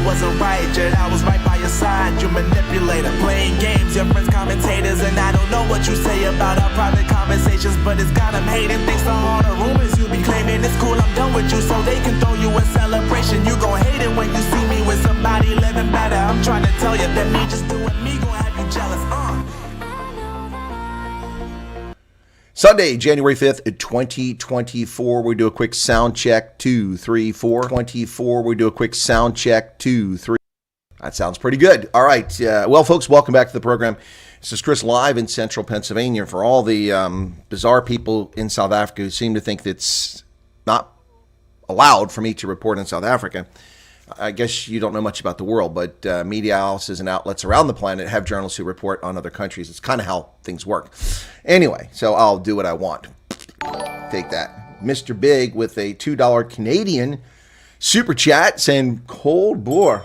wasn't right, yet I was right by your side. You manipulator, playing games, your friends commentators, and I don't know what you say about our private conversations, but it's got them hating. Thanks to all the rumors you be claiming, it's cool, I'm done with you, so they can throw you a celebration. You gon' hate it when you see me with somebody living better. I'm trying to tell you that me just doing me gon' have you jealous. Sunday, January 5th, 2024. We do a quick sound check. 2, 3, 4. 24. We do a quick sound check. 2, 3. That sounds pretty good. All right. Well, folks, welcome back to the program. This is Chris live in central Pennsylvania. For all the bizarre people in South Africa who seem to think that it's not allowed for me to report in South Africa, I guess you don't know much about the world, but media houses and outlets around the planet have journalists who report on other countries. It's kind of how things work. Anyway, so I'll do what I want. Take that. Mr. Big with a $2 Canadian super chat saying cold bore.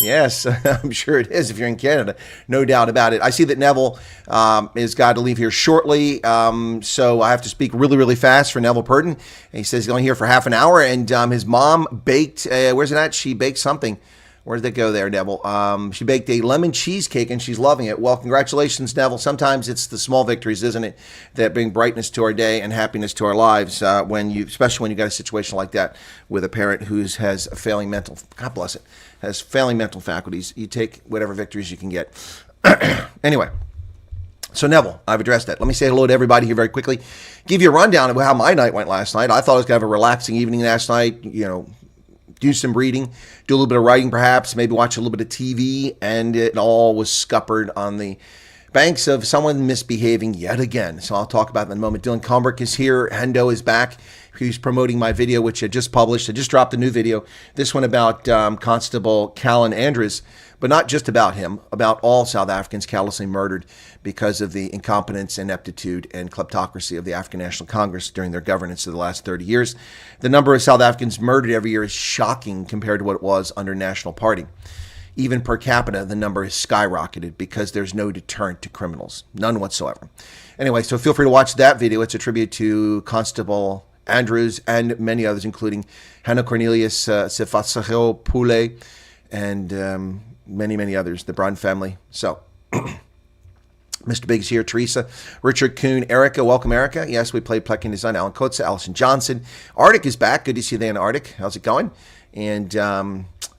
Yes, I'm sure it is if you're in Canada. No doubt about it. I see that Neville is got to leave here shortly, so I have to speak really, really fast for Neville Purden. He says he's only here for half an hour, and his mom baked, where's it at? She baked something. Where did it go there, Neville? She baked a lemon cheesecake, and she's loving it. Well, congratulations, Neville. Sometimes it's the small victories, isn't it, that bring brightness to our day and happiness to our lives, especially when you got a situation like that with a parent who has a failing mental, God bless it, has failing mental faculties. You take whatever victories you can get. Anyway, so Neville, I've addressed that. Let me say hello to everybody here very quickly. Give you a rundown of how my night went last night. I thought I was going to have a relaxing evening last night, do some reading, do a little bit of writing perhaps, maybe watch a little bit of TV, and it all was scuppered on the banks of someone misbehaving yet again. So I'll talk about that in a moment. Dylan Combrick is here. Hendo is back. He's promoting my video, which I just published. I just dropped a new video. This one about Constable Talon Andrews, but not just about him, about all South Africans callously murdered because of the incompetence, ineptitude, and kleptocracy of the African National Congress during their governance of the last 30 years. The number of South Africans murdered every year is shocking compared to what it was under National Party. Even per capita, the number has skyrocketed because there's no deterrent to criminals. None whatsoever. Anyway, so feel free to watch that video. It's a tribute to Constable Andrews and many others, including Hannah Cornelius Sifasaho Pule and many, many others, the Brown family. So, Mr. Big's here, Teresa, Richard Kuhn, Erica. Welcome, Erica. Yes, we played Plucking Design, Alan Kotza, Allison Johnson. Arctic is back. Good to see you there in Arctic. How's it going? And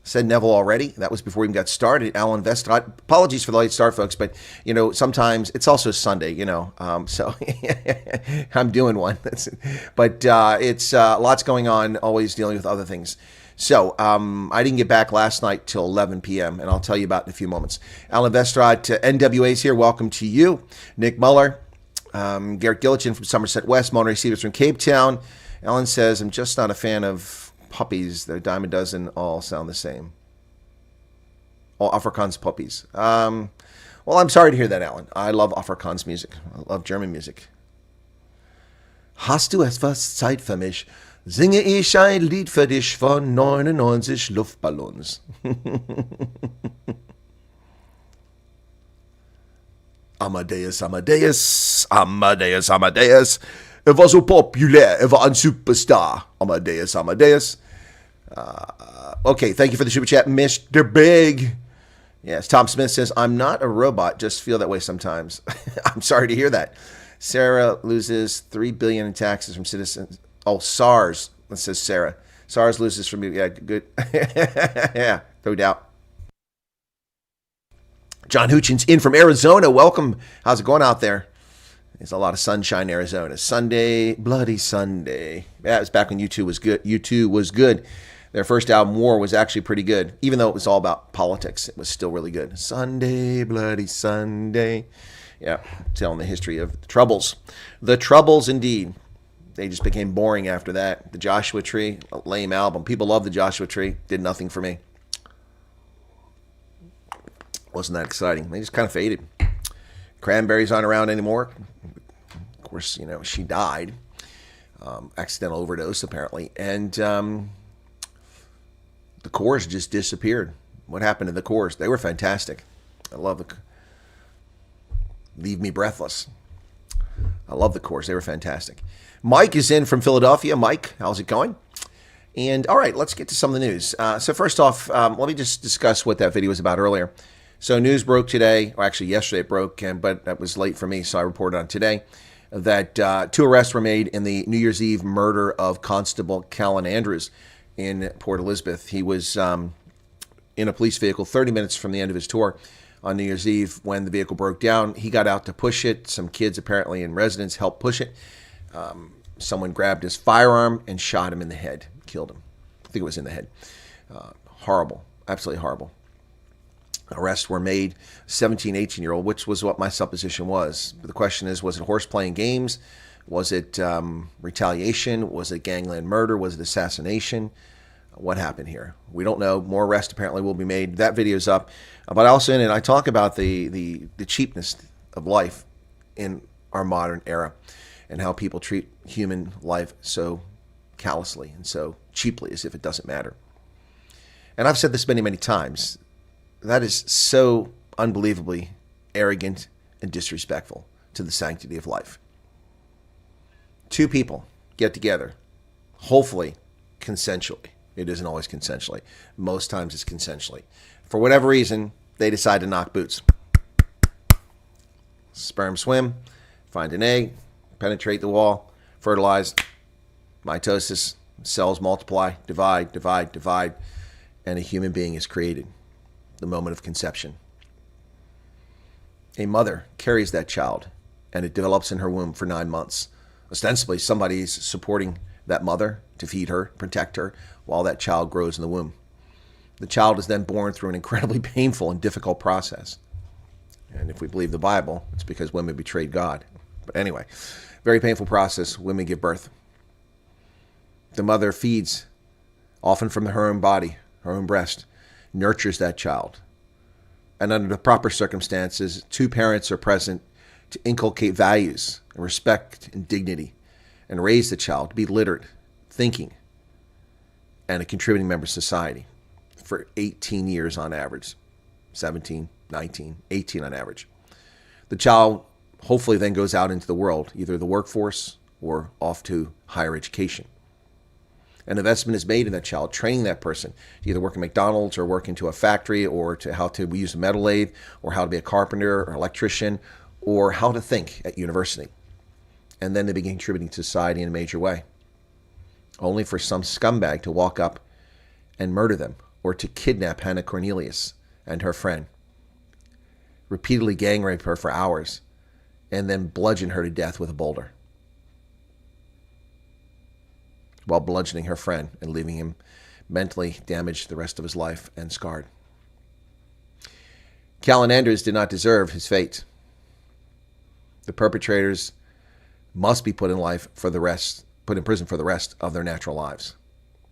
said Neville already. That was before we even got started. Alan Vestrad. Apologies for the late start, folks, but, sometimes it's also Sunday, so I'm doing one. But it's lots going on, always dealing with other things. So I didn't get back last night till 11 p.m., and I'll tell you about it in a few moments. Alan Vestrad, NWA's here. Welcome to you. Nick Muller, Garrett Gillichin from Somerset West, Monterey Stevens from Cape Town. Alan says, I'm just not a fan of puppies. They're a dime a dozen, all sound the same. All Afrikaans puppies. Well, I'm sorry to hear that, Alan. I love Afrikaans music. I love German music. Hast du etwas Zeit für mich? Singe ich ein Lied für dich von 99 Luftballons. Amadeus, Amadeus, Amadeus, Amadeus. Er war so populär, er war ein Superstar. Amadeus, Amadeus. Okay, thank you for the super chat, Mr. Big. Yes, Tom Smith says, I'm not a robot, just feel that way sometimes. I'm sorry to hear that. Sarah loses $3 billion in taxes from citizens. Oh, SARS, that says Sarah. SARS loses from you. Yeah, good. Yeah, no doubt. John Hutchins in from Arizona. Welcome. How's it going out there? There's a lot of sunshine in Arizona. Sunday, Bloody Sunday. Yeah, it was back when U2 was good. U2 was good. Their first album, War, was actually pretty good. Even though it was all about politics, it was still really good. Sunday, Bloody Sunday. Yeah, telling the history of the Troubles. The Troubles, indeed. They just became boring after that. The Joshua Tree, a lame album. People love the Joshua Tree. Did nothing for me. Wasn't that exciting. They just kind of faded. Cranberries aren't around anymore. Of course, she died. Accidental overdose, apparently. And the Corrs just disappeared. What happened to the Corrs? They were fantastic. I love the... Leave me breathless. I love the Corrs. They were fantastic. Mike is in from Philadelphia. Mike, how's it going? And all right, let's get to some of the news. So first off, let me just discuss what that video was about earlier. So news broke today, or actually yesterday it broke, but that was late for me, so I reported on today, that 2 arrests were made in the New Year's Eve murder of Constable Callan Andrews in Port Elizabeth. He was in a police vehicle 30 minutes from the end of his tour on New Year's Eve when the vehicle broke down. He got out to push it. Some kids apparently and residents helped push it. Someone grabbed his firearm and shot him in the head, killed him. I think it was in the head. Horrible, absolutely horrible. Arrests were made, 17, 18-year-old, which was what my supposition was. But the question is, was it horse playing games? Was it retaliation? Was it gangland murder? Was it assassination? What happened here? We don't know. More arrests apparently will be made. That video's up. But also in it, I talk about the cheapness of life in our modern era and how people treat human life so callously and so cheaply as if it doesn't matter. And I've said this many, many times. That is so unbelievably arrogant and disrespectful to the sanctity of life. 2 people get together, hopefully consensually. It isn't always consensually. Most times it's consensually. For whatever reason, they decide to knock boots. Sperm swim, find an egg, penetrate the wall, fertilize, mitosis, cells multiply, divide, and a human being is created. The moment of conception. A mother carries that child and it develops in her womb for 9 months. Ostensibly, somebody's supporting that mother to feed her, protect her, while that child grows in the womb. The child is then born through an incredibly painful and difficult process. And if we believe the Bible, it's because women betrayed God. But anyway, very painful process. Women give birth. The mother feeds, often from her own body, her own breast, nurtures that child. And under the proper circumstances, 2 parents are present to inculcate values and respect and dignity and raise the child to be literate, thinking, and a contributing member of society for 18 years on average. 17, 19, 18 on average. The child hopefully then goes out into the world, either the workforce or off to higher education. An investment is made in that child, training that person to either work at McDonald's or work into a factory or to how to use a metal lathe or how to be a carpenter or electrician or how to think at university. And then they begin contributing to society in a major way. Only for some scumbag to walk up and murder them or to kidnap Hannah Cornelius and her friend, repeatedly gang rape her for hours, and then bludgeon her to death with a boulder, while bludgeoning her friend and leaving him mentally damaged the rest of his life and scarred. Callan Andrews did not deserve his fate. The perpetrators must be put in prison for the rest of their natural lives.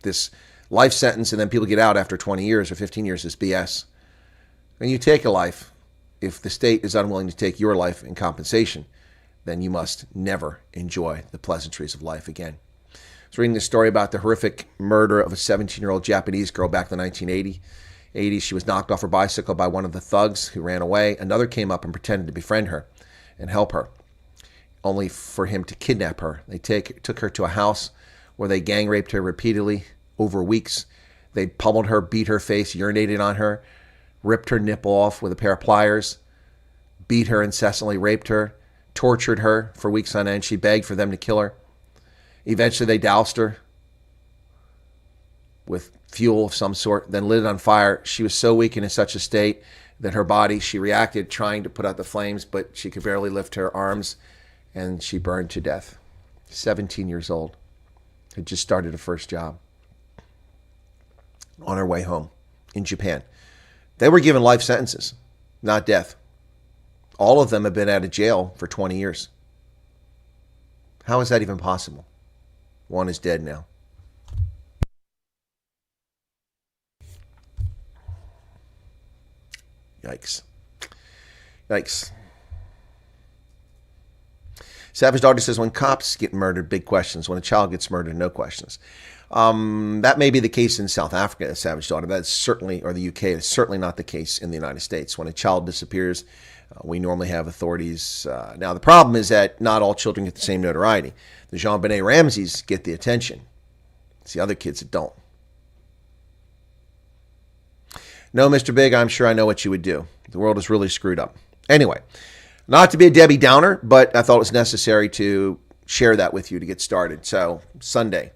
This life sentence and then people get out after 20 years or 15 years is BS. When you take a life, if the state is unwilling to take your life in compensation, then you must never enjoy the pleasantries of life again. I was reading this story about the horrific murder of a 17-year-old Japanese girl back in the 1980s. She was knocked off her bicycle by one of the thugs who ran away. Another came up and pretended to befriend her and help her, only for him to kidnap her. They took her to a house where they gang raped her repeatedly over weeks. They pummeled her, beat her face, urinated on her, ripped her nipple off with a pair of pliers, beat her incessantly, raped her, tortured her for weeks on end. She begged for them to kill her. Eventually they doused her with fuel of some sort, then lit it on fire. She was so weak and in such a state that her body, she reacted trying to put out the flames, but she could barely lift her arms, and she burned to death. 17 years old. Had just started her first job. On her way home in Japan. They were given life sentences, not death. All of them have been out of jail for 20 years. How is that even possible? One is dead now. Yikes. Yikes. Savage Daughter says, when cops get murdered, big questions. When a child gets murdered, no questions. That may be the case in South Africa, Savage Daughter. That's certainly, or the UK, it's certainly not the case in the United States. When a child disappears, we normally have authorities. Now, the problem is that not all children get the same notoriety. The JonBenet Ramseys get the attention. It's the other kids that don't. No, Mr. Big, I'm sure I know what you would do. The world is really screwed up. Anyway, not to be a Debbie Downer, but I thought it was necessary to share that with you to get started. So, Sunday.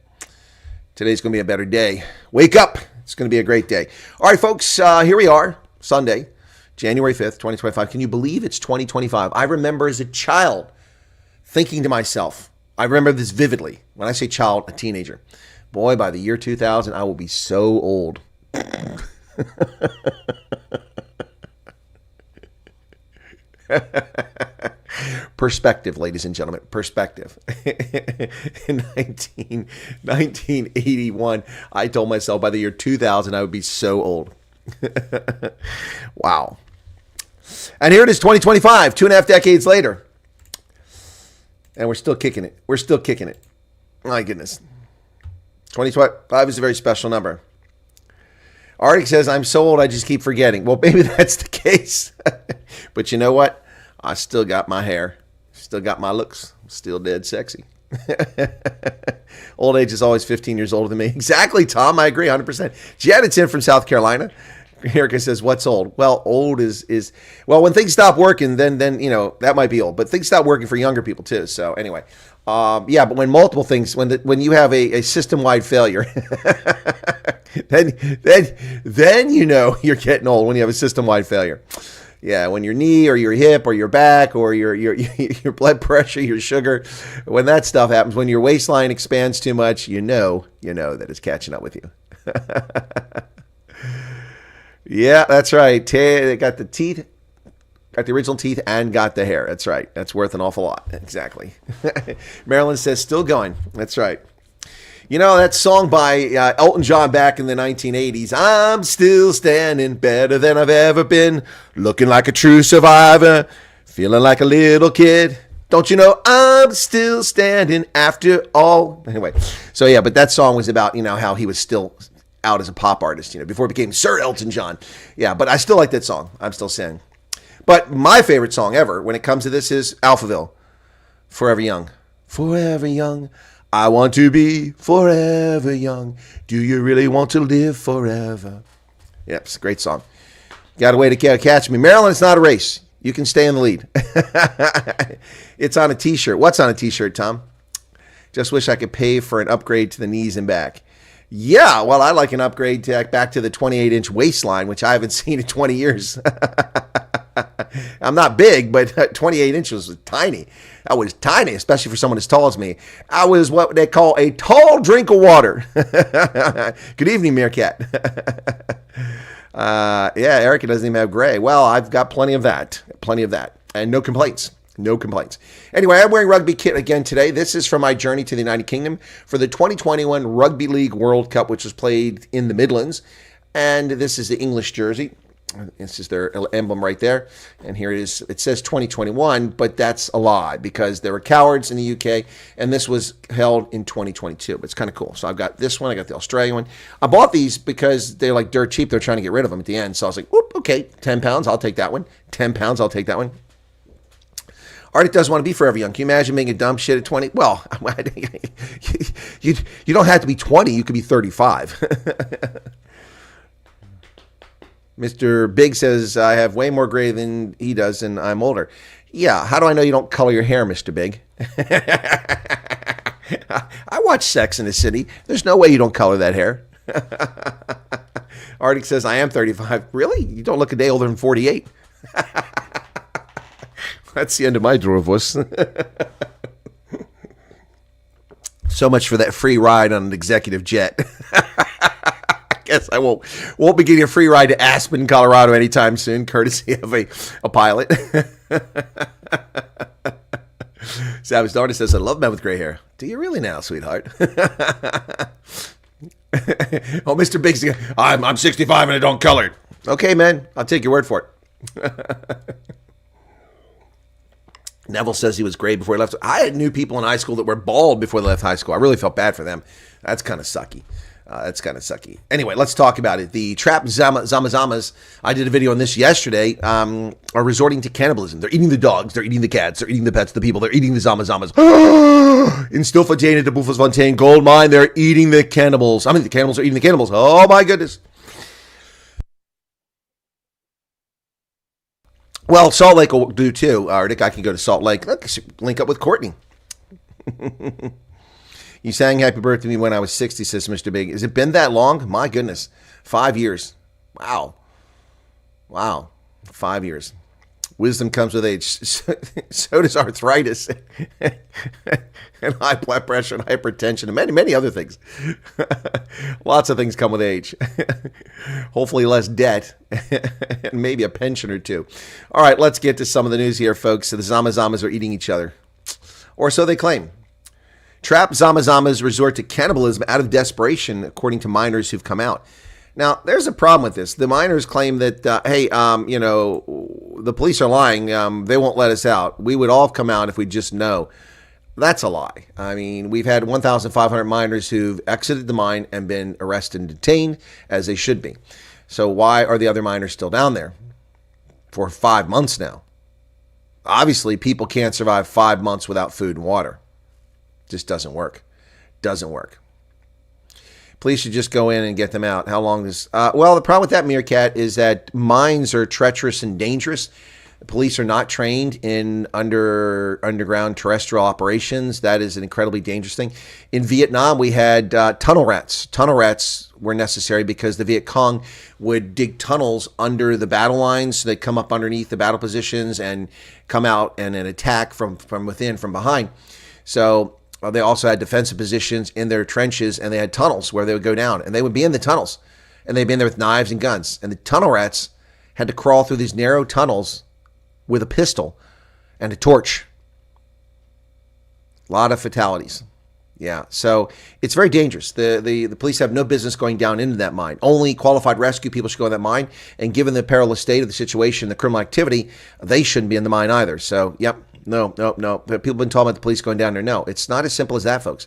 Today's going to be a better day. Wake up. It's going to be a great day. All right, folks, here we are, Sunday, January 5th, 2025. Can you believe it's 2025? I remember as a child thinking to myself, I remember this vividly. When I say child, a teenager. Boy, by the year 2000, I will be so old. Perspective, ladies and gentlemen, perspective. In 1981, I told myself by the year 2000, I would be so old. Wow. And here it is, 2025, 2.5 decades later. And we're still kicking it. We're still kicking it. My goodness. 2025 is a very special number. Arctic says, I'm so old, I just keep forgetting. Well, maybe that's the case. But you know what? I still got my hair. Still got my looks. Still dead sexy. Old age is always 15 years older than me. Exactly, Tom. I agree 100%. Janet's in from South Carolina. Erica says, what's old? Well, old is well, when things stop working, then you know, that might be old. But things stop working for younger people, too. So anyway. Yeah, but when multiple things, when you have a system-wide failure, then you know you're getting old when you have a system-wide failure. Yeah, when your knee or your hip or your back or your blood pressure, your sugar, when that stuff happens, when your waistline expands too much, you know that it's catching up with you. Yeah, that's right. They got the teeth. Got the original teeth and got the hair. That's right. That's worth an awful lot. Exactly. Marilyn says, still going. That's right. You know, that song by Elton John back in the 1980s, I'm still standing better than I've ever been, looking like a true survivor, feeling like a little kid. Don't you know I'm still standing after all? Anyway, so yeah, but that song was about, you know, how he was still out as a pop artist, you know, before he became Sir Elton John. Yeah, but I still like that song. I'm still saying. But my favorite song ever when it comes to this is Alphaville, Forever Young. Forever young, I want to be forever young. Do you really want to live forever? Yep, it's a great song. Got a way to catch me. Maryland, it's not a race. You can stay in the lead. It's on a t-shirt. What's on a t-shirt, Tom? Just wish I could pay for an upgrade to the knees and back. Yeah, well, I like an upgrade back to the 28-inch waistline, which I haven't seen in 20 years. I'm not big, but 28 inches was tiny. I was tiny, especially for someone as tall as me. I was what they call a tall drink of water. Good evening, Meerkat. Yeah, Erica doesn't even have gray. Well, I've got plenty of that. And no complaints. No complaints. Anyway, I'm wearing rugby kit again today. This is from my journey to the United Kingdom for the 2021 Rugby League World Cup, which was played in the Midlands. And this is the English jersey. This is their emblem right there. And here it is. It says 2021, but that's a lie because there were cowards in the UK, and this was held in 2022. But it's kind of cool. So I've got this one. I got the Australian one. I bought these because they're like dirt cheap. They're trying to get rid of them at the end. So I was like, whoop, okay, 10 pounds. I'll take that one. 10 pounds. I'll take that one. Arctic doesn't want to be forever young. Can you imagine being a dumb shit at 20? Well, you don't have to be 20. You could be 35. Mr. Big says, I have way more gray than he does, and I'm older. Yeah, how do I know you don't color your hair, Mr. Big? I watch Sex in the City. There's no way you don't color that hair. Arctic says, I am 35. Really? You don't look a day older than 48. That's the end of my Drovos. So much for that free ride on an executive jet. Guess I won't be getting a free ride to Aspen, Colorado anytime soon, courtesy of a pilot. Savage Darty says, I love men with gray hair. Do you really now, sweetheart? Oh, Mr. Biggs, I'm 65 and I don't color it. Okay, man, I'll take your word for it. Neville says he was gray before he left. I knew people in high school that were bald before they left high school. I really felt bad for them. That's kind of sucky. That's kind of sucky. Anyway, let's talk about it. The trapped zamas, I did a video on this yesterday, are resorting to cannibalism. They're eating the dogs, they're eating the cats, they're eating the pets, the people, they're eating the zamas. In Stilfontein at the Buffelfontein gold mine, they're eating the cannibals. I mean, the cannibals are eating the cannibals. Oh my goodness. Well, Salt Lake will do too. Rick, I can go to Salt Lake. Let's link up with Courtney. You sang happy birthday to me when I was 60, says Mr. Big. Has it been that long? My goodness. 5 years. Wow. 5 years. Wisdom comes with age. So does arthritis and high blood pressure and hypertension and many, many other things. Lots of things come with age. Hopefully less debt and maybe a pension or two. All right, let's get to some of the news here, folks. So the zamas are eating each other. Or so they claim. Trapped zamas resort to cannibalism out of desperation, according to miners who've come out. Now, there's a problem with this. The miners claim that, the police are lying. They won't let us out. We would all come out if we just know. That's a lie. I mean, we've had 1,500 miners who've exited the mine and been arrested and detained, as they should be. So why are the other miners still down there for 5 months now? Obviously, people can't survive 5 months without food and water. Just doesn't work. Police should just go in and get them out. How long is... well, the problem with that, Meerkat, is that mines are treacherous and dangerous. The police are not trained in underground terrestrial operations. That is an incredibly dangerous thing. In Vietnam, we had tunnel rats. Tunnel rats were necessary because the Viet Cong would dig tunnels under the battle lines. So they'd come up underneath the battle positions and come out and an attack from within, from behind. So... they also had defensive positions in their trenches, and they had tunnels where they would go down, and they would be in the tunnels, and they'd be in there with knives and guns. And the tunnel rats had to crawl through these narrow tunnels with a pistol and a torch. A lot of fatalities. Yeah, so it's very dangerous. The police have no business going down into that mine. Only qualified rescue people should go in that mine, and given the perilous state of the situation, the criminal activity, they shouldn't be in the mine either. So, yep. No. People have been talking about the police going down there. No, it's not as simple as that, folks.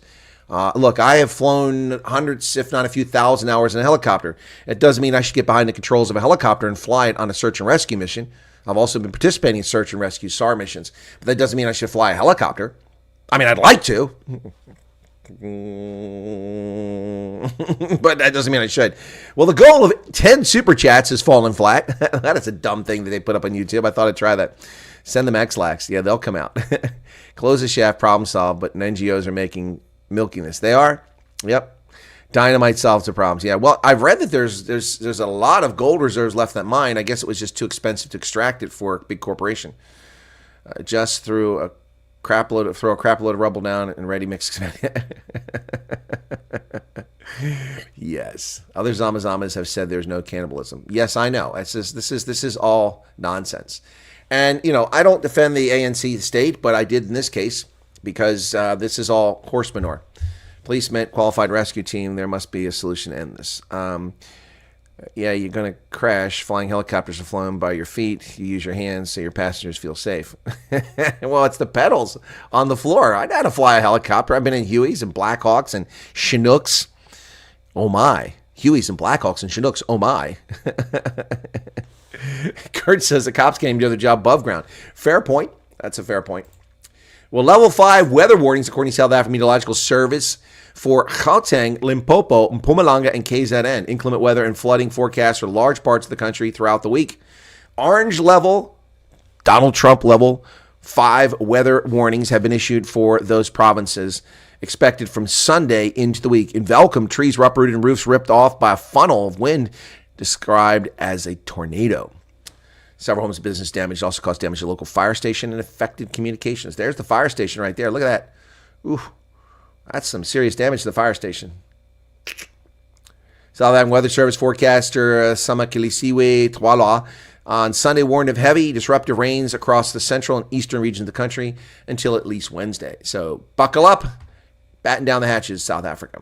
Look, I have flown hundreds, if not a few thousand hours in a helicopter. It doesn't mean I should get behind the controls of a helicopter and fly it on a search and rescue mission. I've also been participating in search and rescue SAR missions. But that doesn't mean I should fly a helicopter. I mean, I'd like to. But that doesn't mean I should. Well, the goal of 10 super chats has fallen flat. That is a dumb thing that they put up on YouTube. I thought I'd try that. Send them X-Lax. Yeah, they'll come out. Close the shaft, problem solved, but NGOs are milking this. They are? Yep. Dynamite solves the problems. Yeah, well, I've read that there's a lot of gold reserves left in that mine. I guess it was just too expensive to extract it for a big corporation. Just throw a crap load of rubble down and ready mix. Yes. Other zamas have said there's no cannibalism. Yes, I know. This is all nonsense. And, I don't defend the ANC state, but I did in this case because this is all horse manure. Police meant qualified rescue team. There must be a solution to end this. Yeah, you're going to crash. Flying helicopters are flown by your feet. You use your hands so your passengers feel safe. Well, it's the pedals on the floor. I know how to fly a helicopter. I've been in Hueys and Blackhawks and Chinooks. Oh, my. Hueys and Blackhawks and Chinooks. Oh, my. Kurt says the cops can't even do their job above ground. Fair point. That's a fair point. Well, level 5 weather warnings, according to South African Meteorological Service, for Gauteng, Limpopo, Mpumalanga, and KZN. Inclement weather and flooding forecasts for large parts of the country throughout the week. Orange level, Donald Trump level 5 weather warnings have been issued for those provinces, expected from Sunday into the week. In Velcom, trees were uprooted and roofs ripped off by a funnel of wind described as a tornado. Several homes and business damage also caused damage to a local fire station and affected communications. There's the fire station right there. Look at that. Ooh, that's some serious damage to the fire station. South African Weather Service forecaster Zama Twala on Sunday warned of heavy disruptive rains across the central and eastern regions of the country until at least Wednesday. So buckle up, batten down the hatches, South Africa.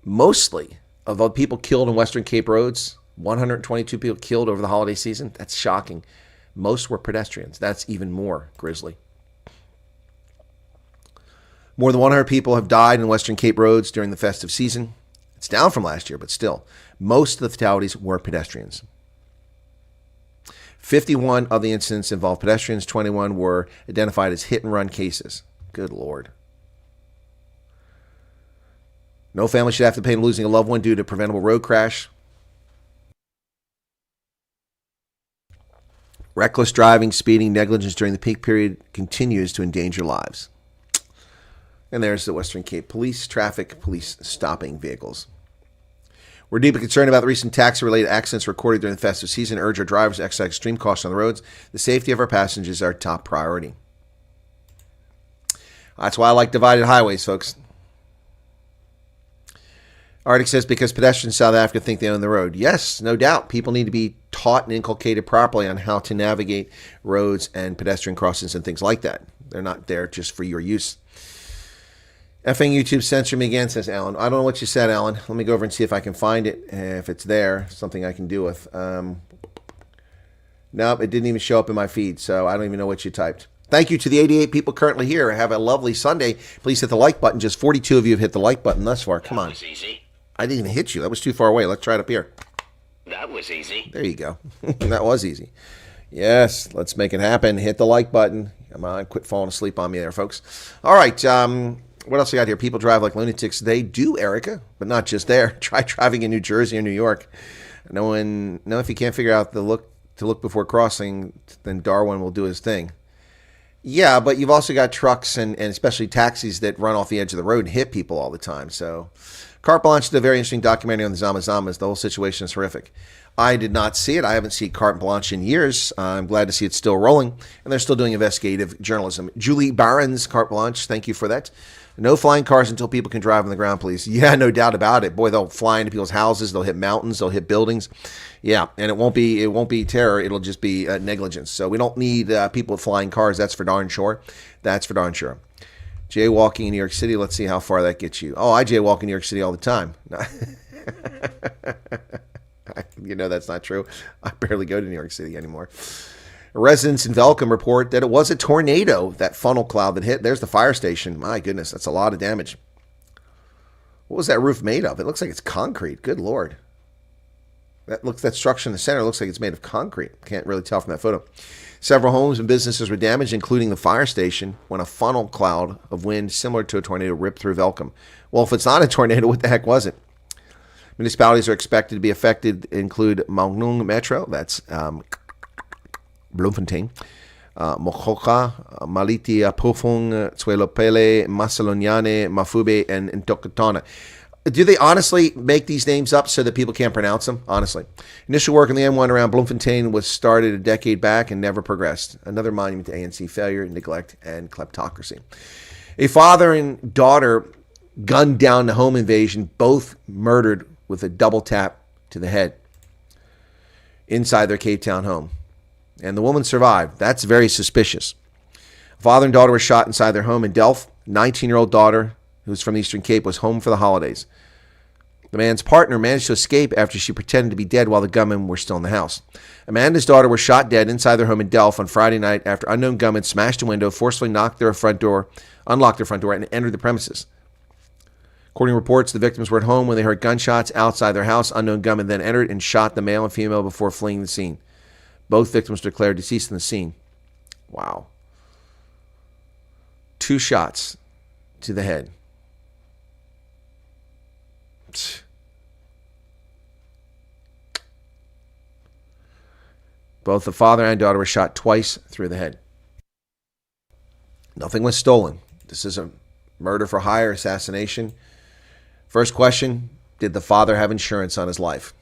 Mostly of the people killed in Western Cape roads, 122 people killed over the holiday season. That's shocking. Most were pedestrians. That's even more grisly. More than 100 people have died in Western Cape roads during the festive season. It's down from last year, but still, most of the fatalities were pedestrians. 51 of the incidents involved pedestrians. 21 were identified as hit-and-run cases. Good Lord. No family should have to pay for losing a loved one due to a preventable road crash. Reckless driving, speeding, negligence during the peak period continues to endanger lives. And there's the Western Cape Police, traffic police stopping vehicles. We're deeply concerned about the recent taxi-related accidents recorded during the festive season. Urge our drivers to exercise extreme caution on the roads. The safety of our passengers is our top priority. That's why I like divided highways, folks. Arctic says, because pedestrians in South Africa think they own the road. Yes, no doubt. People need to be taught and inculcated properly on how to navigate roads and pedestrian crossings and things like that. They're not there just for your use. Effing YouTube censored me again, says Alan. I don't know what you said, Alan. Let me go over and see if I can find it. If it's there, something I can do with. Nope, it didn't even show up in my feed, so I don't even know what you typed. Thank you to the 88 people currently here. Have a lovely Sunday. Please hit the like button. Just 42 of you have hit the like button thus far. Come on. That was easy. I didn't even hit you. That was too far away. Let's try it up here. That was easy. There you go. That was easy. Yes, let's make it happen. Hit the like button. Come on, quit falling asleep on me there, folks. All right, what else we got here? People drive like lunatics. They do, Erica, but not just there. Try driving in New Jersey or New York. No, if you can't figure out to look before crossing, then Darwin will do his thing. Yeah, but you've also got trucks and especially taxis that run off the edge of the road and hit people all the time. So Carte Blanche did a very interesting documentary on the zamas. The whole situation is horrific. I did not see it. I haven't seen Carte Blanche in years. I'm glad to see it's still rolling. And they're still doing investigative journalism. Julie Barron's Carte Blanche, thank you for that. No flying cars until people can drive on the ground, please. Yeah, no doubt about it. Boy, they'll fly into people's houses. They'll hit mountains. They'll hit buildings. Yeah, and it won't be terror. It'll just be negligence. So we don't need people with flying cars. That's for darn sure. That's for darn sure. Jaywalking in New York City. Let's see how far that gets you. Oh, I jaywalk in New York City all the time. You know that's not true. I barely go to New York City anymore. Residents in Velcom report that it was a tornado, that funnel cloud that hit. There's the fire station. My goodness, that's a lot of damage. What was that roof made of? It looks like it's concrete. Good Lord. That structure in the center looks like it's made of concrete. Can't really tell from that photo. Several homes and businesses were damaged, including the fire station, when a funnel cloud of wind similar to a tornado ripped through Velcom. Well, if it's not a tornado, what the heck was it? Municipalities are expected to be affected include Maungnung Metro, that's Bloemfontein, Mokoka, Maliti, Pofung, Tsuelopele, Masaloniane, Mafube, and Ntokotona. Do they honestly make these names up so that people can't pronounce them? Honestly. Initial work on the M1 around Bloemfontein was started a decade back and never progressed. Another monument to ANC failure, neglect, and kleptocracy. A father and daughter gunned down the home invasion, both murdered with a double tap to the head inside their Cape Town home. And the woman survived. That's very suspicious. Father and daughter were shot inside their home in Delft. 19-year-old daughter, who's from the Eastern Cape, was home for the holidays. The man's partner managed to escape after she pretended to be dead while the gunmen were still in the house. Amanda's daughter was shot dead inside their home in Delft on Friday night after unknown gunmen smashed a window, forcefully unlocked their front door, and entered the premises. According to reports, the victims were at home when they heard gunshots outside their house. Unknown gunmen then entered and shot the male and female before fleeing the scene. Both victims were declared deceased in the scene. Wow. 2 shots to the head. Both the father and daughter were shot twice through the head. Nothing was stolen. This is a murder for hire, assassination. First question, did the father have insurance on his life?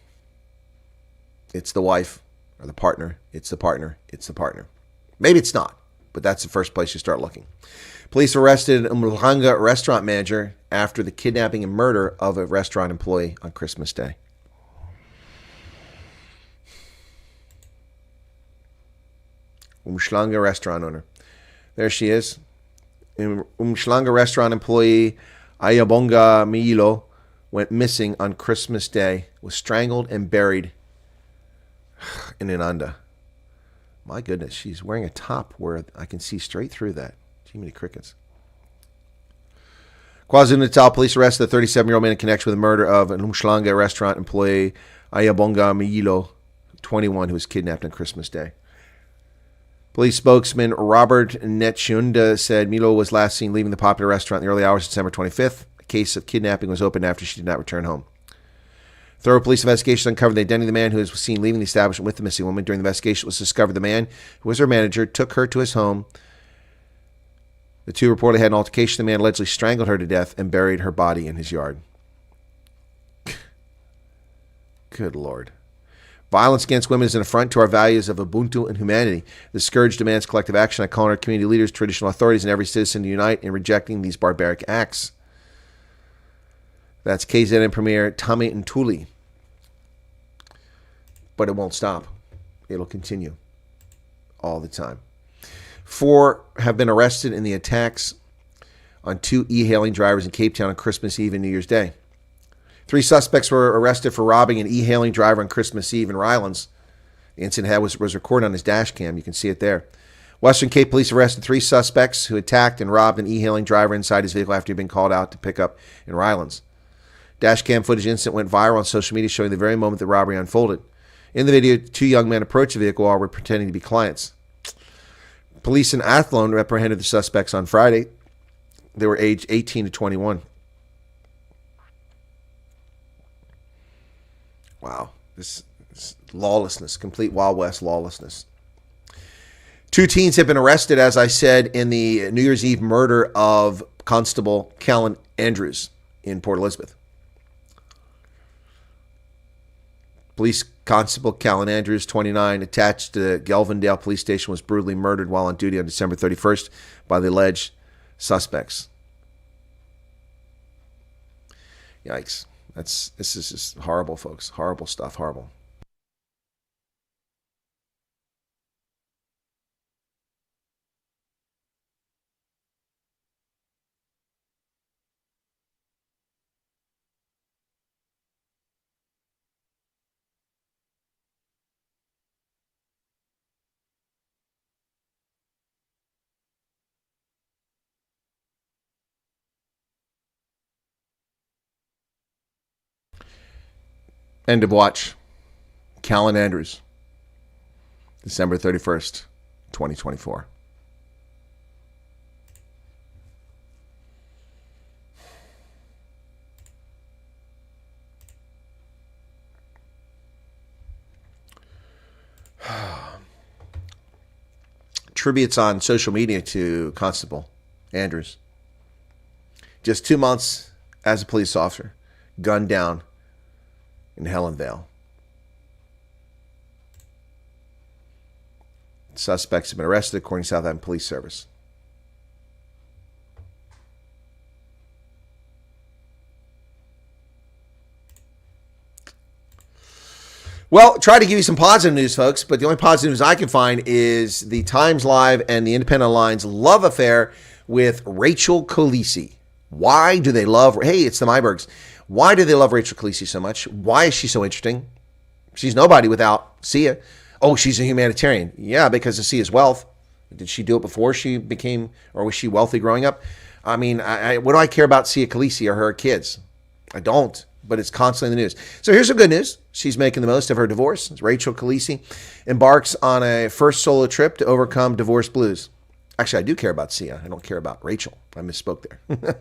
It's the wife or the partner. It's the partner. It's the partner. Maybe it's not, but that's the first place you start looking. Police arrested a Mlanga restaurant manager after the kidnapping and murder of a restaurant employee on Christmas Day. Umhlanga restaurant owner. There she is. Umhlanga restaurant employee Ayabonga Miilo went missing on Christmas Day, was strangled and buried in Inanda. My goodness, she's wearing a top where I can see straight through that. Too many crickets. KwaZulu-Natal police arrested the 37-year-old man in connection with the murder of an Umhlanga restaurant employee, Ayabonga Miyilo, 21, who was kidnapped on Christmas Day. Police spokesman Robert Netshunda said Milo was last seen leaving the popular restaurant in the early hours of December 25th. A case of kidnapping was opened after she did not return home. Thorough police investigation uncovered the identity of the man who was seen leaving the establishment with the missing woman. During the investigation, it was discovered the man, who was her manager, took her to his home. The two reportedly had an altercation. The man allegedly strangled her to death and buried her body in his yard. Good Lord. Violence against women is an affront to our values of Ubuntu and humanity. The scourge demands collective action. I call on our community leaders, traditional authorities, and every citizen to unite in rejecting these barbaric acts. That's KZN Premier Tami Ntuli. But it won't stop. It'll continue all the time. 4 have been arrested in the attacks on 2 e-hailing drivers in Cape Town on Christmas Eve and New Year's Day. 3 suspects were arrested for robbing an e-hailing driver on Christmas Eve in Rylands. The incident was recorded on his dash cam. You can see it there. Western Cape police arrested 3 suspects who attacked and robbed an e-hailing driver inside his vehicle after he'd been called out to pick up in Rylands. Dash cam footage incident went viral on social media, showing the very moment the robbery unfolded. In the video, 2 young men approached the vehicle while pretending to be clients. Police in Athlone apprehended the suspects on Friday. They were aged 18 to 21. Wow, this lawlessness, complete Wild West lawlessness. 2 teens have been arrested, as I said, in the New Year's Eve murder of Constable Callan Andrews in Port Elizabeth. Police Constable Callan Andrews, 29, attached to Gelvindale Police Station, was brutally murdered while on duty on December 31st by the alleged suspects. Yikes. This is just horrible, folks. Horrible stuff. Horrible. End of watch. Callan Andrews. December 31st, 2024. Tributes on social media to Constable Andrews. Just 2 months as a police officer. Gunned down in Helensvale. Suspects have been arrested according to Southampton Police Service. Well, try to give you some positive news, folks, but the only positive news I can find is the Times Live and the Independent Online's love affair with Rachel Kolisi. Why do they love... Hey, it's the Mybergs. Why do they love Rachel Kolisi so much? Why is she so interesting? She's nobody without Sia. Oh, she's a humanitarian. Yeah, because of Sia's wealth. Did she do it before she became, or was she wealthy growing up? I mean, what do I care about Sia Kolisi or her kids? I don't, but it's constantly in the news. So here's some good news. She's making the most of her divorce. Rachel Kolisi embarks on a first solo trip to overcome divorce blues. Actually, I do care about Sia. I don't care about Rachel. I misspoke there.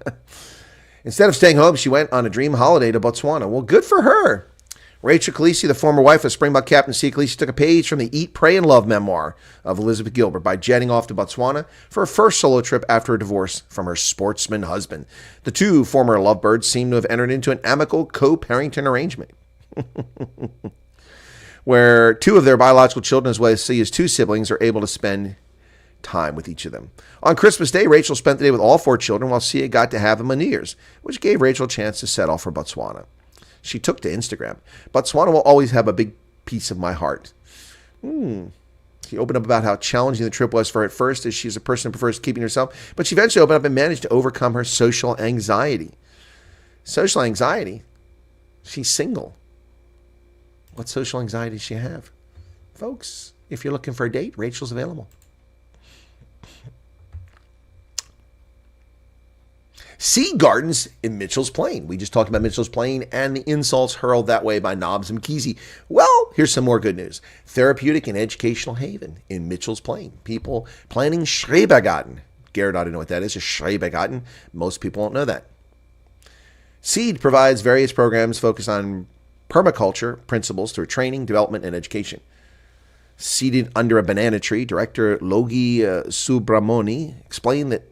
Instead of staying home, she went on a dream holiday to Botswana. Well, good for her. Rachel Kolisi, the former wife of Springbok captain Sia Kolisi, took a page from the Eat, Pray, and Love memoir of Elizabeth Gilbert by jetting off to Botswana for her first solo trip after a divorce from her sportsman husband. The 2 former lovebirds seem to have entered into an amicable co-parenting arrangement, where 2 of their biological children, as well as Sia's 2 siblings, are able to spend time with each of them. On Christmas Day, Rachel spent the day with all 4 children, while Sia got to have them on New Year's, which gave Rachel a chance to set off for Botswana. She took to Instagram. Botswana will always have a big piece of my heart. She opened up about how challenging the trip was for her at first, as she's a person who prefers keeping herself, but she eventually opened up and managed to overcome her social anxiety. Social anxiety? She's single. What social anxiety does she have? Folks, if you're looking for a date, Rachel's available. Seed gardens in Mitchell's Plain. We just talked about Mitchell's Plain and the insults hurled that way by Nobbs and Kesey. Well, here's some more good news. Therapeutic and educational haven in Mitchell's Plain. People planting Schrebergarten. Garrett ought to know what that is, a Schrebergarten. Most people don't know that. Seed provides various programs focused on permaculture principles through training, development, and education. Seated under a banana tree, Director Logi Subramoni explained that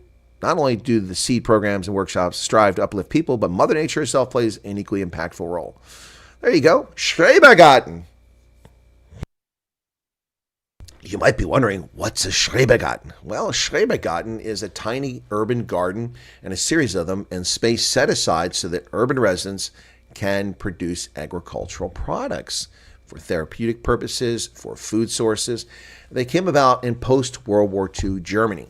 not only do the seed programs and workshops strive to uplift people, but Mother Nature herself plays an equally impactful role. There you go. Schrebergarten. You might be wondering, what's a Schrebergarten? Well, a Schrebergarten is a tiny urban garden and a series of them and space set aside so that urban residents can produce agricultural products for therapeutic purposes, for food sources. They came about in post-World War II Germany,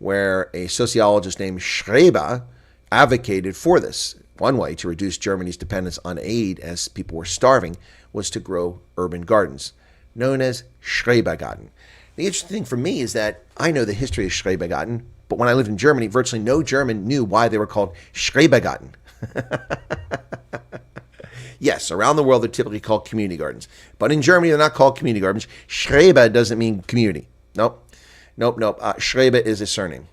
where a sociologist named Schreber advocated for this. One way to reduce Germany's dependence on aid as people were starving was to grow urban gardens, known as Schrebergarten. The interesting thing for me is that I know the history of Schrebergarten, but when I lived in Germany, virtually no German knew why they were called Schrebergarten. Yes, around the world they're typically called community gardens, but in Germany they're not called community gardens. Schreber doesn't mean community. Nope. Schreber is a surname.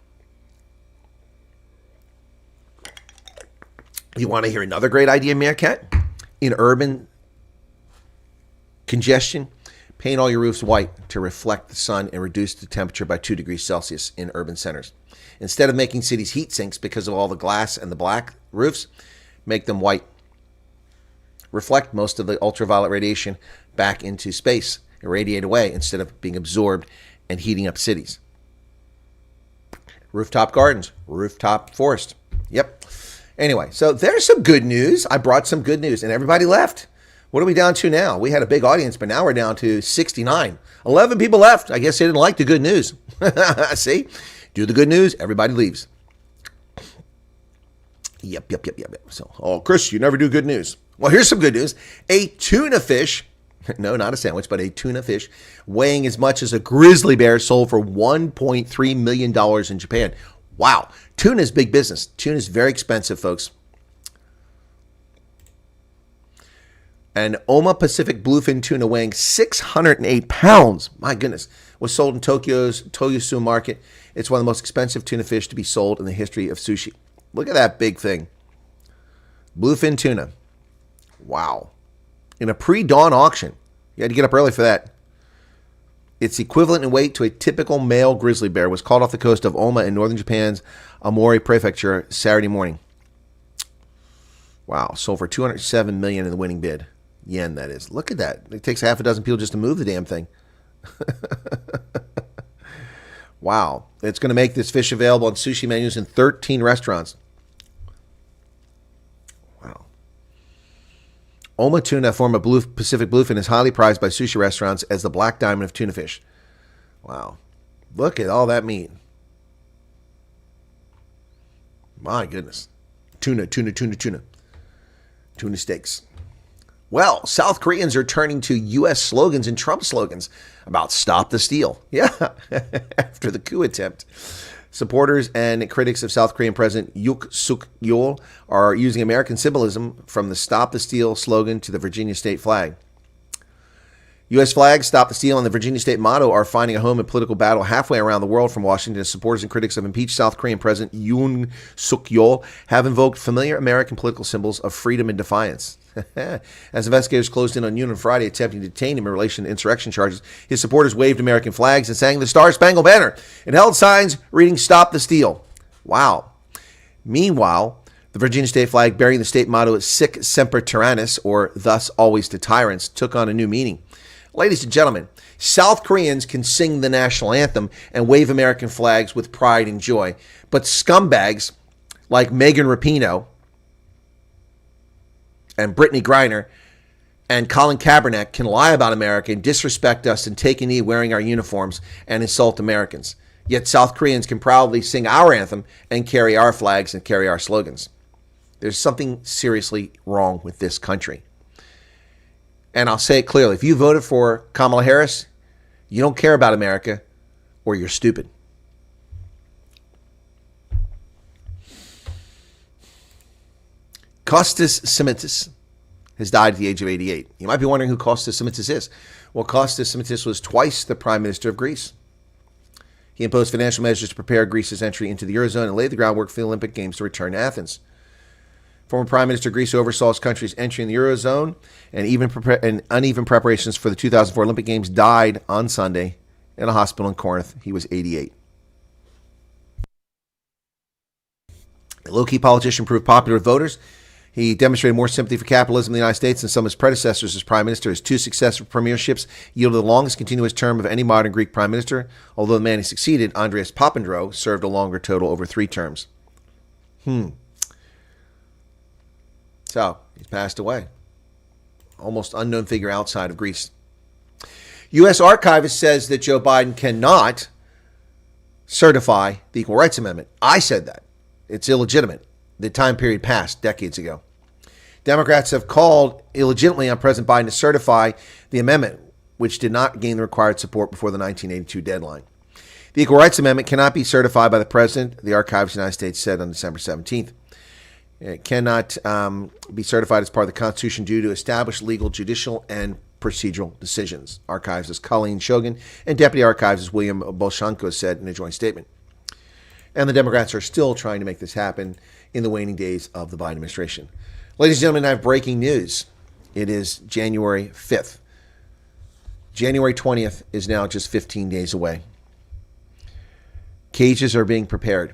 You want to hear another great idea, Meerkat? In urban congestion, paint all your roofs white to reflect the sun and reduce the temperature by 2 degrees Celsius in urban centers. Instead of making cities heat sinks because of all the glass and the black roofs, make them white. Reflect most of the ultraviolet radiation back into space and radiate away instead of being absorbed and heating up cities. Rooftop gardens, rooftop forest. Yep. Anyway, so there's some good news. I brought some good news and everybody left. What are we down to now? We had a big audience, but now we're down to 69. 11 people left. I guess they didn't like the good news. See? Do the good news, everybody leaves. Yep. So, Chris, you never do good news. Well, here's some good news. A tuna fish, no, not a sandwich, but a tuna fish, weighing as much as a grizzly bear sold for $1.3 million in Japan. Wow. Tuna is big business. Tuna is very expensive, folks. An Oma Pacific bluefin tuna weighing 608 pounds, my goodness, was sold in Tokyo's Toyosu market. It's one of the most expensive tuna fish to be sold in the history of sushi. Look at that big thing. Bluefin tuna. Wow. In a pre-dawn auction. You had to get up early for that. It's equivalent in weight to a typical male grizzly bear. Was caught off the coast of Oma in northern Japan's Aomori Prefecture Saturday morning. Wow. Sold for $207 million in the winning bid. Yen, that is. Look at that. It takes half a dozen people just to move the damn thing. Wow. It's going to make this fish available on sushi menus in 13 restaurants. Wow. Oma tuna, a form of Pacific bluefin, is highly prized by sushi restaurants as the black diamond of tuna fish. Wow. Look at all that meat. My goodness. Tuna. Tuna steaks. Well, South Koreans are turning to U.S. slogans and Trump slogans about stop the steal. Yeah, after the coup attempt. Supporters and critics of South Korean President Yoon Suk Yeol are using American symbolism from the Stop the Steal slogan to the Virginia state flag. U.S. flags, Stop the Steal, and the Virginia state motto are finding a home in political battle halfway around the world from Washington as supporters and critics of impeached South Korean President Yoon Suk Yeol have invoked familiar American political symbols of freedom and defiance. As investigators closed in on Yoon on Friday, attempting to detain him in relation to insurrection charges, his supporters waved American flags and sang the Star-Spangled Banner and held signs reading Stop the Steal. Wow. Meanwhile, the Virginia state flag bearing the state motto Sic Semper Tyrannis, or thus always to tyrants, took on a new meaning. Ladies and gentlemen, South Koreans can sing the national anthem and wave American flags with pride and joy, but scumbags like Megan Rapinoe and Brittany Griner and Colin Kaepernick can lie about America and disrespect us and take a knee wearing our uniforms and insult Americans. Yet South Koreans can proudly sing our anthem and carry our flags and carry our slogans. There's something seriously wrong with this country. And I'll say it clearly. If you voted for Kamala Harris, you don't care about America or you're stupid. Kostas Simitis has died at the age of 88. You might be wondering who Kostas Simitis is. Well, Kostas Simitis was twice the Prime Minister of Greece. He imposed financial measures to prepare Greece's entry into the Eurozone and laid the groundwork for the Olympic Games to return to Athens. Former Prime Minister of Greece oversaw his country's entry in the Eurozone and uneven preparations for the 2004 Olympic Games, died on Sunday in a hospital in Corinth. He was 88. A low-key politician proved popular with voters. He demonstrated more sympathy for capitalism in the United States than some of his predecessors as prime minister. His 2 successive premierships yielded the longest continuous term of any modern Greek prime minister, although the man he succeeded, Andreas Papandreou, served a longer total, over 3 terms. So, he's passed away. Almost unknown figure outside of Greece. U.S. archivist says that Joe Biden cannot certify the Equal Rights Amendment. I said that. It's illegitimate. The time period passed decades ago. Democrats have called illegitimately on President Biden to certify the amendment, which did not gain the required support before the 1982 deadline. The Equal Rights Amendment cannot be certified by the President, the Archives of the United States said on December 17th. It cannot be certified as part of the Constitution due to established legal, judicial, and procedural decisions. Archivist Colleen Shogan and Deputy Archivist William Bolshanko said in a joint statement. And the Democrats are still trying to make this happen in the waning days of the Biden administration. Ladies and gentlemen, I have breaking news. It is January 5th. January 20th is now just 15 days away. Cages are being prepared.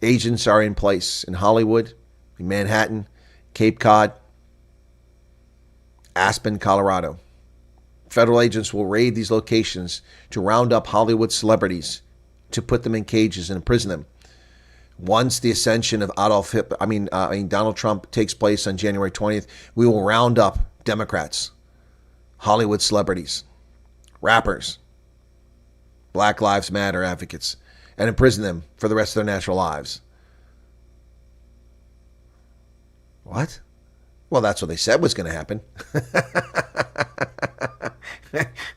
Agents are in place in Hollywood, in Manhattan, Cape Cod, Aspen, Colorado. Federal agents will raid these locations to round up Hollywood celebrities, to put them in cages and imprison them. Once the ascension of Donald Trump takes place on January 20th, we will round up Democrats, Hollywood celebrities, rappers, Black Lives Matter advocates, and imprison them for the rest of their natural lives. What? Well, that's what they said was going to happen.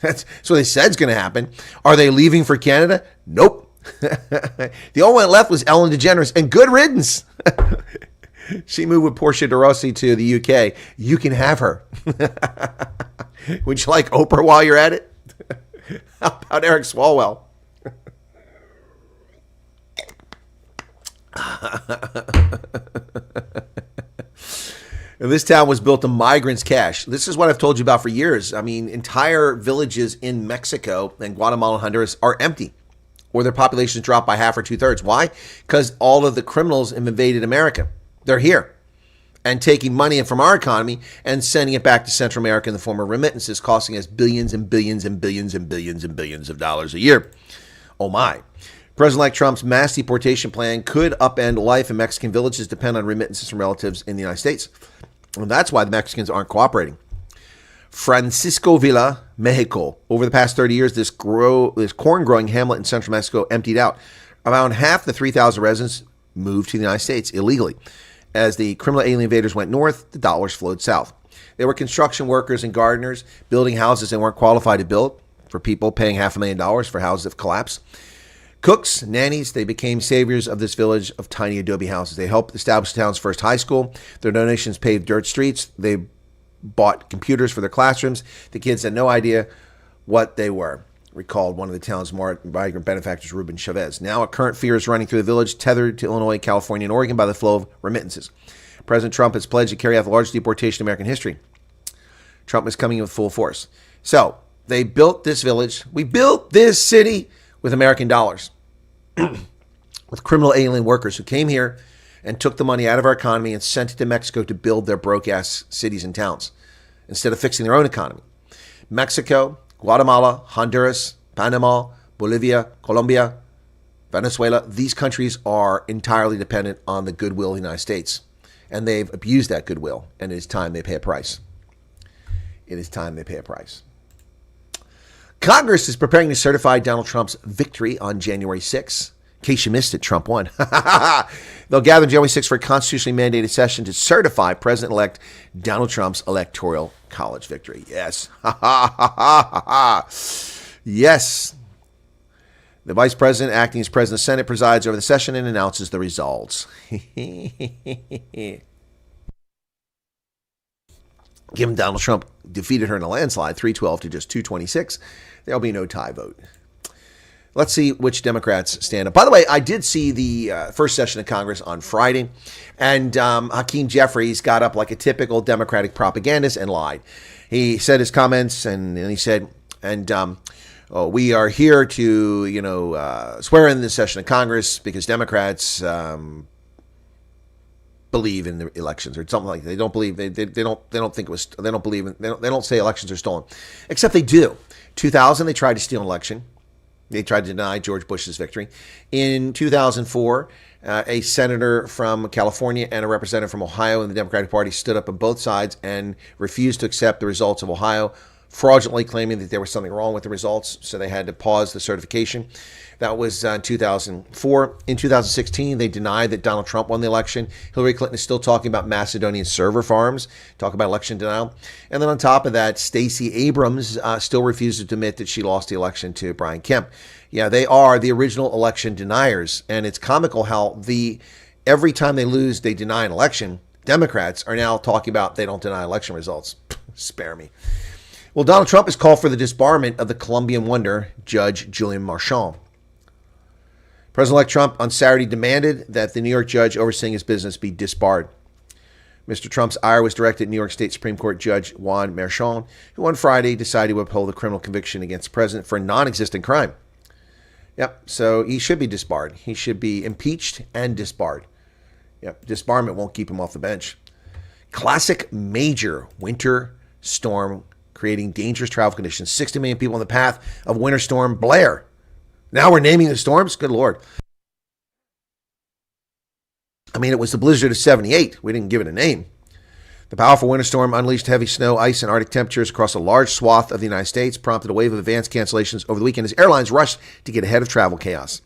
That's what they said is going to happen. Are they leaving for Canada? Nope. The only one left was Ellen DeGeneres, and good riddance. She moved with Portia de Rossi to the UK. You can have her. Would you like Oprah while you're at it? How about Eric Swalwell? This town was built on migrants' cash. This is what I've told you about for years. I mean, entire villages in Mexico and Guatemala and Honduras are empty, or their populations dropped by half or 2/3. Why? Because all of the criminals have invaded America. They're here and taking money from our economy and sending it back to Central America in the form of remittances, costing us billions and billions and billions and billions and billions of dollars a year. Oh my. President-elect Trump's mass deportation plan could upend life in Mexican villages, depend on remittances from relatives in the United States. And that's why the Mexicans aren't cooperating. Francisco Villa, Mexico. Over the past 30 years, this corn-growing hamlet in central Mexico emptied out. Around half the 3,000 residents moved to the United States illegally. As the criminal alien invaders went north, the dollars flowed south. They were construction workers and gardeners building houses they weren't qualified to build, for people paying $500,000 for houses that collapsed. Cooks, nannies, they became saviors of this village of tiny adobe houses. They helped establish the town's first high school. Their donations paved dirt streets. They bought computers for their classrooms. The kids had no idea what they were, recalled one of the town's migrant benefactors, Ruben Chavez. Now a current fear is running through the village, tethered to Illinois, California, and Oregon by the flow of remittances. President Trump has pledged to carry out the largest deportation in American history. Trump is coming in with full force. So they built this village. We built this city with American dollars, with criminal alien workers who came here and took the money out of our economy and sent it to Mexico to build their broke-ass cities and towns instead of fixing their own economy. Mexico, Guatemala, Honduras, Panama, Bolivia, Colombia, Venezuela, these countries are entirely dependent on the goodwill of the United States. And they've abused that goodwill, and it is time they pay a price. It is time they pay a price. Congress is preparing to certify Donald Trump's victory on January 6th. In case you missed it, Trump won. They'll gather on January 6th for a constitutionally mandated session to certify President-elect Donald Trump's electoral college victory. Yes. Yes. The vice president, acting as president of the Senate, presides over the session and announces the results. Given Donald Trump defeated her in a landslide, 312 to just 226, there'll be no tie vote. Let's see which Democrats stand up. By the way, I did see the first session of Congress on Friday, and Hakeem Jeffries got up like a typical Democratic propagandist and lied. He said his comments, and he said, we are here to, swear in this session of Congress because Democrats believe in the elections or something like that. They don't believe they don't think it was. They don't believe in. They don't say elections are stolen, except they do. 2000, they tried to steal an election. They tried to deny George Bush's victory. In 2004, a senator from California and a representative from Ohio in the Democratic Party stood up on both sides and refused to accept the results of Ohio, fraudulently claiming that there was something wrong with the results, so they had to pause the certification. That was 2004. In 2016, they denied that Donald Trump won the election. Hillary Clinton is still talking about Macedonian server farms, talk about election denial. And then on top of that, Stacey Abrams still refuses to admit that she lost the election to Brian Kemp. Yeah, they are the original election deniers. And it's comical how every time they lose, they deny an election. Democrats are now talking about they don't deny election results. Spare me. Well, Donald Trump has called for the disbarment of the Colombian wonder, Judge Julian Marchand. President-elect Trump on Saturday demanded that the New York judge overseeing his business be disbarred. Mr. Trump's ire was directed at New York State Supreme Court Judge Juan Marchand, who on Friday decided to uphold the criminal conviction against the president for a non-existent crime. Yep, so he should be disbarred. He should be impeached and disbarred. Yep, disbarment won't keep him off the bench. Classic major winter storm creating dangerous travel conditions. 60 million people on the path of Winter Storm Blair. Now we're naming the storms? Good Lord. I mean, it was the blizzard of 78. We didn't give it a name. The powerful winter storm unleashed heavy snow, ice, and Arctic temperatures across a large swath of the United States, prompted a wave of advanced cancellations over the weekend as airlines rushed to get ahead of travel chaos.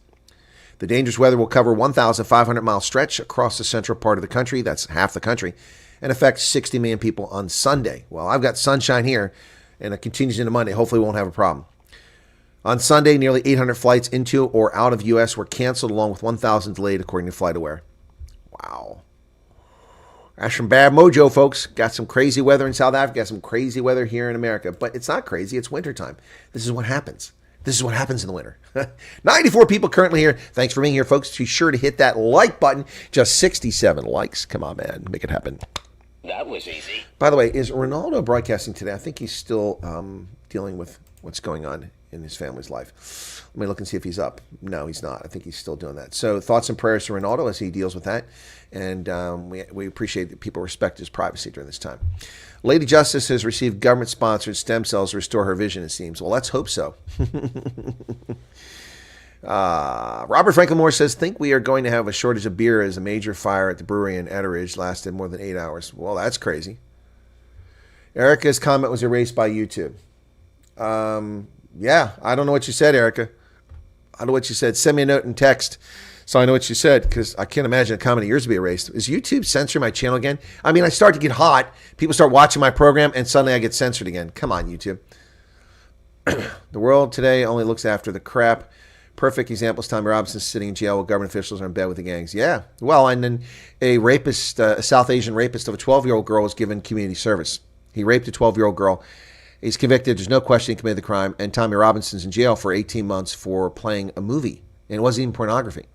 The dangerous weather will cover 1,500-mile stretch across the central part of the country. That's half the country. And affect 60 million people on Sunday. Well, I've got sunshine here, and it continues into Monday. Hopefully we won't have a problem. On Sunday, nearly 800 flights into or out of U.S. were canceled, along with 1,000 delayed, according to FlightAware. Wow. That's from bad mojo, folks. Got some crazy weather in South Africa, got some crazy weather here in America. But it's not crazy. It's wintertime. This is what happens. This is what happens in the winter. 94 people currently here. Thanks for being here, folks. Be sure to hit that like button. Just 67 likes. Come on, man. Make it happen. That was easy. By the way, is Ronaldo broadcasting today? I think he's still dealing with what's going on in his family's life. Let me look and see if he's up. No, he's not. I think he's still doing that. So thoughts and prayers to Ronaldo as he deals with that. And we appreciate that people respect his privacy during this time. Lady Justice has received government-sponsored stem cells to restore her vision, it seems. Well, let's hope so. Robert Franklin Moore says, think we are going to have a shortage of beer as a major fire at the brewery in Etteridge lasted more than 8 hours. Well, that's crazy. Erica's comment was erased by YouTube. Yeah, I don't know what you said, Erica. I don't know what you said. Send me a note and text so I know what you said, because I can't imagine a comment of yours to be erased. Is YouTube censoring my channel again? I mean, I start to get hot. People start watching my program, and suddenly I get censored again. Come on, YouTube. The world today only looks after the crap. Perfect example is Tommy Robinson sitting in jail while government officials are in bed with the gangs. Yeah. Well, and then a rapist, a South Asian rapist of a 12-year-old girl was given community service. He raped a 12-year-old girl. He's convicted. There's no question he committed the crime. And Tommy Robinson's in jail for 18 months for playing a movie. And it wasn't even pornography.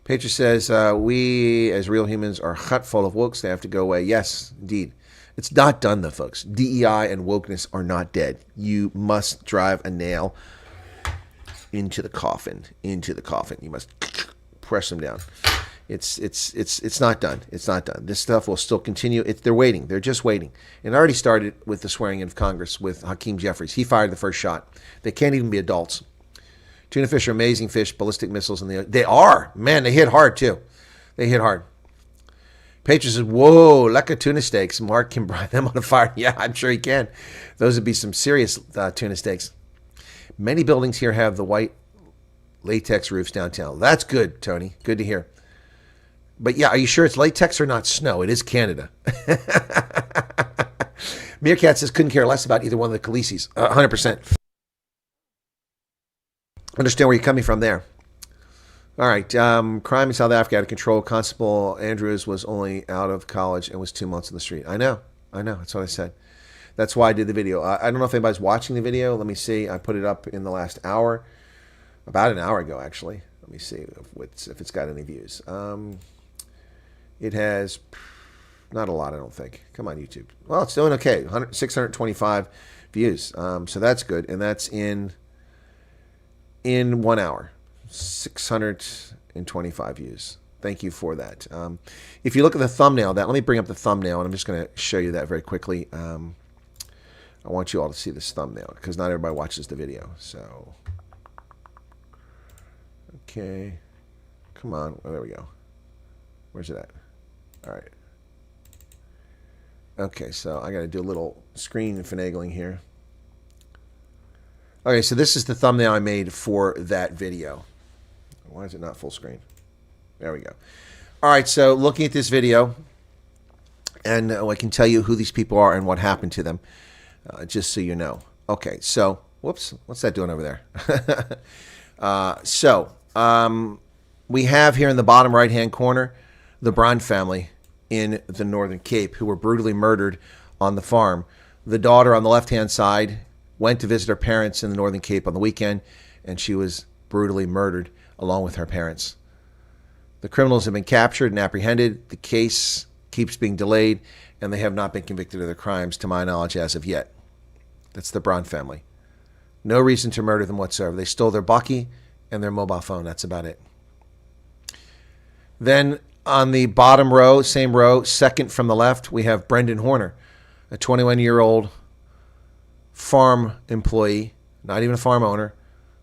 Patriot says, we as real humans are hut full of wokes. They have to go away. Yes, indeed. It's not done, though, folks. DEI and wokeness are not dead. You must drive a nail into the coffin. Into the coffin. You must press them down. It's not done. It's not done. This stuff will still continue. They're waiting. They're just waiting. And it already started with the swearing in of Congress with Hakeem Jeffries. He fired the first shot. They can't even be adults. Tuna fish are amazing fish, ballistic missiles in the they are. Man, they hit hard, too. They hit hard. Patriot says, whoa, like a tuna steaks. Mark can brine them on a fire. Yeah, I'm sure he can. Those would be some serious tuna steaks. Many buildings here have the white latex roofs downtown. That's good, Tony. Good to hear. But yeah, are you sure it's latex or not snow? It is Canada. Meerkat says, couldn't care less about either one of the Kolisis. 100%. understand where you're coming from there. All right. Crime in South Africa out of control. Constable Andrews was only out of college and was 2 months in the street. I know. That's what I said. That's why I did the video. I don't know if anybody's watching the video. Let me see. I put it up in the last hour. About an hour ago, actually. Let me see if it's got any views. It has not a lot, I don't think. Come on, YouTube. Well, it's doing okay. 625 views. So that's good. And that's in 1 hour. 625 views. Thank you for that. If you look at the thumbnail, let me bring up the thumbnail, and I'm just going to show you that very quickly. I want you all to see this thumbnail because not everybody watches the video. So, okay, come on. Oh, there we go. Where's it at? All right. Okay, so I got to do a little screen finagling here. Okay, so this is the thumbnail I made for that video. Why is it not full screen? There we go. All right, so looking at this video, and I can tell you who these people are and what happened to them, just so you know. Okay, so, whoops, what's that doing over there? We have here in the bottom right-hand corner the Brown family in the Northern Cape who were brutally murdered on the farm. The daughter on the left-hand side went to visit her parents in the Northern Cape on the weekend, and she was brutally murdered along with her parents. The criminals have been captured and apprehended. The case keeps being delayed, and they have not been convicted of their crimes, to my knowledge, as of yet. That's the Brown family. No reason to murder them whatsoever. They stole their bucky and their mobile phone. That's about it. Then on the bottom row, same row, second from the left, we have Brendan Horner, a 21-year-old farm employee, not even a farm owner,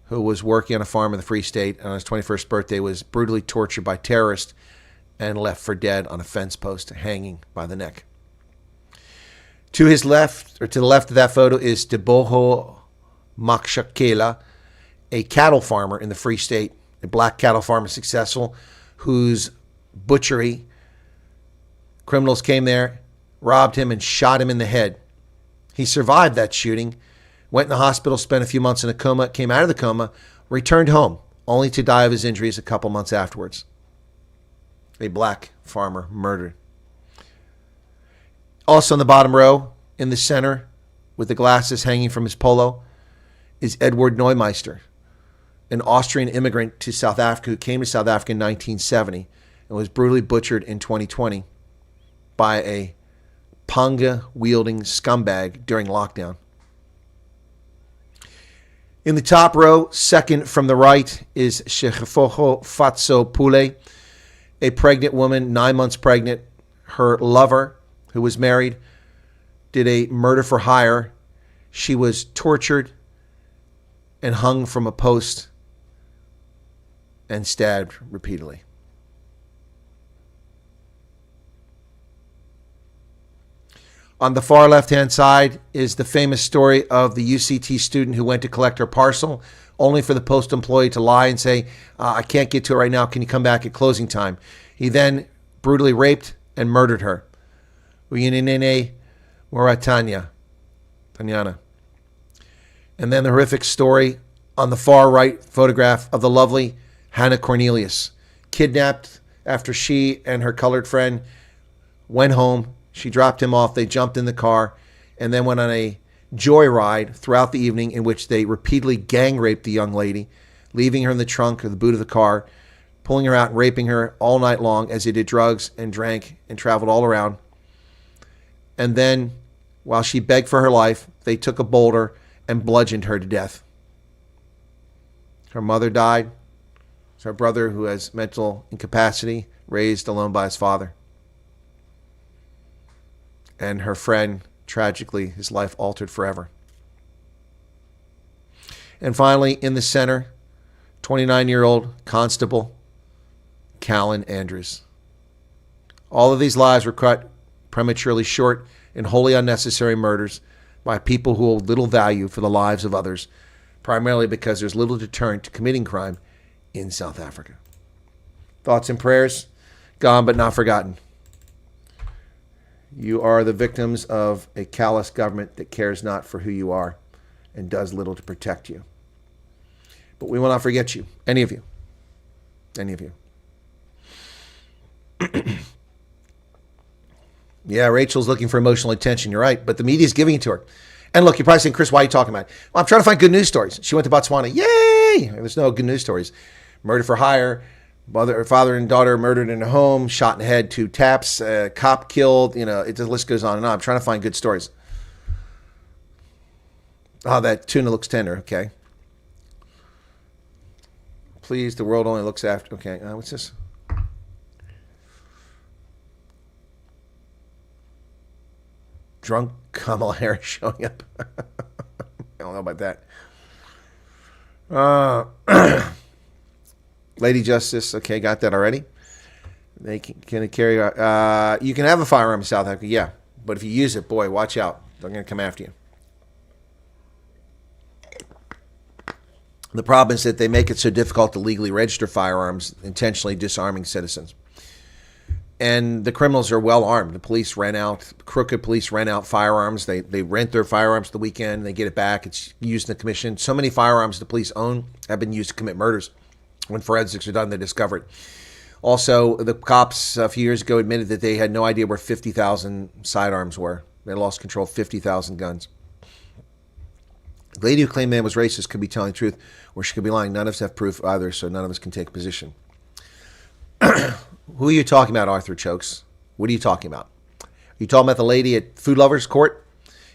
who was working on a farm in the Free State and on his 21st birthday was brutally tortured by terrorists and left for dead on a fence post hanging by the neck. To his left, or to the left of that photo, is Deboho Makshakela, a cattle farmer in the Free State, a black cattle farmer, successful, whose butchery criminals came there, robbed him, and shot him in the head. He survived that shooting, went in the hospital, spent a few months in a coma, came out of the coma, returned home, only to die of his injuries a couple months afterwards. A black farmer murdered. Also in the bottom row, in the center, with the glasses hanging from his polo, is Edward Neumeister, an Austrian immigrant to South Africa who came to South Africa in 1970 and was brutally butchered in 2020 by a panga-wielding scumbag during lockdown. In the top row, second from the right, is Shekhefoho Fatso Pule, a pregnant woman, 9 months pregnant. Her lover, who was married, did a murder for hire. She was tortured and hung from a post and stabbed repeatedly. On the far left-hand side is the famous story of the UCT student who went to collect her parcel, only for the post employee to lie and say, I can't get to it right now. Can you come back at closing time? He then brutally raped and murdered her. Uyinene Moratanya. Tanyana. And then the horrific story on the far right photograph of the lovely Hannah Cornelius, kidnapped after she and her colored friend went home. She dropped him off. They jumped in the car and then went on a joyride throughout the evening in which they repeatedly gang raped the young lady, leaving her in the trunk or the boot of the car, pulling her out and raping her all night long as they did drugs and drank and traveled all around. And then, while she begged for her life, they took a boulder and bludgeoned her to death. Her mother died. Her brother, who has mental incapacity, raised alone by his father. And her friend, tragically, his life altered forever. And finally, in the center, 29-year-old Constable Talon Andrews. All of these lives were cut prematurely short in wholly unnecessary murders by people who hold little value for the lives of others, primarily because there's little deterrent to committing crime in South Africa. Thoughts and prayers, gone but not forgotten. You are the victims of a callous government that cares not for who you are and does little to protect you. But we will not forget you. Any of you. Any of you. Yeah, Rachel's looking for emotional attention. You're right. But the media's giving it to her. And look, you're probably saying, Chris, why are you talking about it? Well, I'm trying to find good news stories. She went to Botswana. Yay! There's no good news stories. Murder for hire. Father and daughter murdered in a home. Shot in the head. 2 taps. Cop killed. The list goes on and on. I'm trying to find good stories. Oh, that tuna looks tender. Okay. Please, the world only looks after. Okay. What's this? Drunk Kamala Harris showing up. I don't know about that. Lady Justice. Okay, got that already. They can carry. You can have a firearm in South Africa, yeah, but if you use it, boy, watch out. They're going to come after you. The problem is that they make it so difficult to legally register firearms, intentionally disarming citizens. And the criminals are well armed. The police crooked police rent out firearms. They rent their firearms the weekend. They get it back. It's used in the commission. So many firearms the police own have been used to commit murders. When forensics are done, they discover it. Also, the cops a few years ago admitted that they had no idea where 50,000 sidearms were. They lost control of 50,000 guns. The lady who claimed man was racist could be telling the truth, or she could be lying. None of us have proof either, so none of us can take a position. Who are you talking about, Arthur Chokes? What are you talking about? Are you talking about the lady at Food Lovers Court?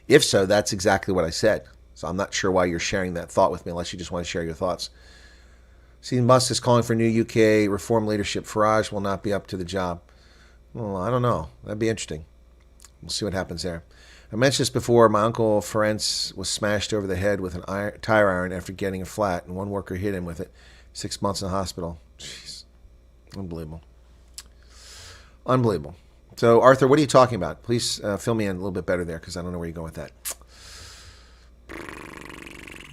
If so, that's exactly what I said. So I'm not sure why you're sharing that thought with me, unless you just want to share your thoughts. See, Musk is calling for new UK reform leadership. Farage will not be up to the job. Well, I don't know. That'd be interesting. We'll see what happens there. I mentioned this before. My uncle Ferenc was smashed over the head with an tire iron after getting a flat, and one worker hit him with it. 6 months in the hospital. Jeez. Unbelievable. Unbelievable. So, Arthur, what are you talking about? Please fill me in a little bit better there, because I don't know where you're going with that.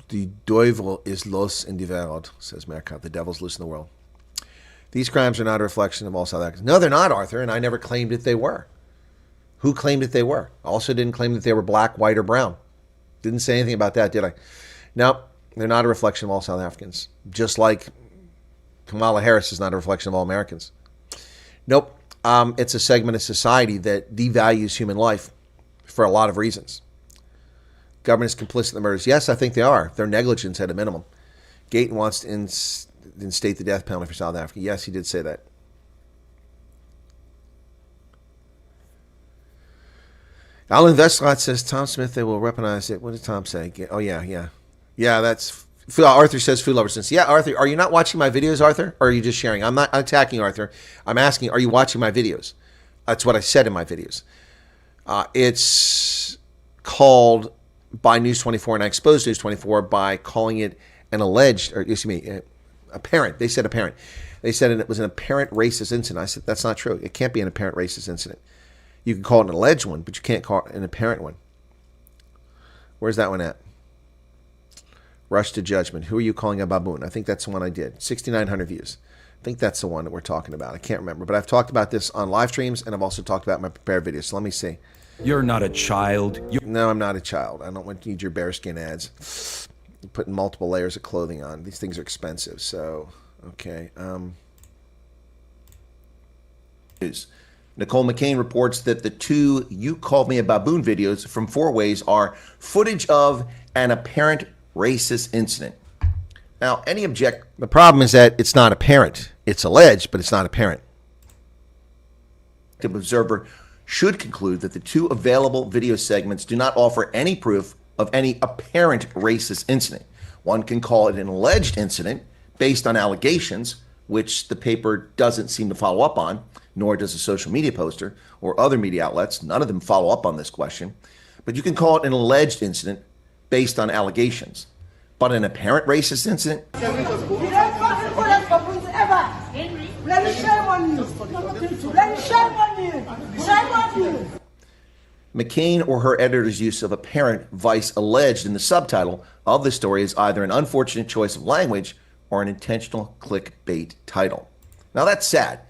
The devil is los in die Welt, says Merkat. The devil's loose in the world. These crimes are not a reflection of all South Africans. No, they're not, Arthur, and I never claimed that they were. Who claimed that they were? I also didn't claim that they were black, white, or brown. Didn't say anything about that, did I? No, they're not a reflection of all South Africans. Just like Kamala Harris is not a reflection of all Americans. Nope. It's a segment of society that devalues human life for a lot of reasons. Government is complicit in the murders. Yes, I think they are. They're negligence at a minimum. Gayton wants to instate the death penalty for South Africa. Yes, he did say that. Alan Vestlot says, Tom Smith, they will weaponize it. What did Tom say? Oh, yeah. Yeah, that's... Arthur says food lover since. Yeah, Arthur, are you not watching my videos, Arthur? Or are you just sharing? I'm not attacking Arthur. I'm asking, are you watching my videos? That's what I said in my videos. It's called by News 24, and I exposed News 24 by calling it an alleged, or excuse me, apparent. They said apparent. They said it was an apparent racist incident. I said, that's not true. It can't be an apparent racist incident. You can call it an alleged one, but you can't call it an apparent one. Where's that one at? Rush to Judgment. Who are you calling a baboon? I think that's the one I did. 6,900 views. I think that's the one that we're talking about. I can't remember. But I've talked about this on live streams, and I've also talked about my prepared videos. So let me see. You're not a child. No, I'm not a child. I don't want to need your bearskin ads. You're putting multiple layers of clothing on. These things are expensive. So, okay. News. Nicole McCain reports that the 2 You Called Me a Baboon videos from 4 Ways are footage of an apparent racist incident. Now, the problem is that it's not apparent. It's alleged, but it's not apparent. The observer should conclude that the 2 available video segments do not offer any proof of any apparent racist incident. One can call it an alleged incident based on allegations, which the paper doesn't seem to follow up on, nor does a social media poster or other media outlets. None of them follow up on this question. But you can call it an alleged incident based on allegations. But an apparent racist incident? McCain or her editor's use of apparent vice alleged in the subtitle of the story is either an unfortunate choice of language or an intentional clickbait title. Now that's sad.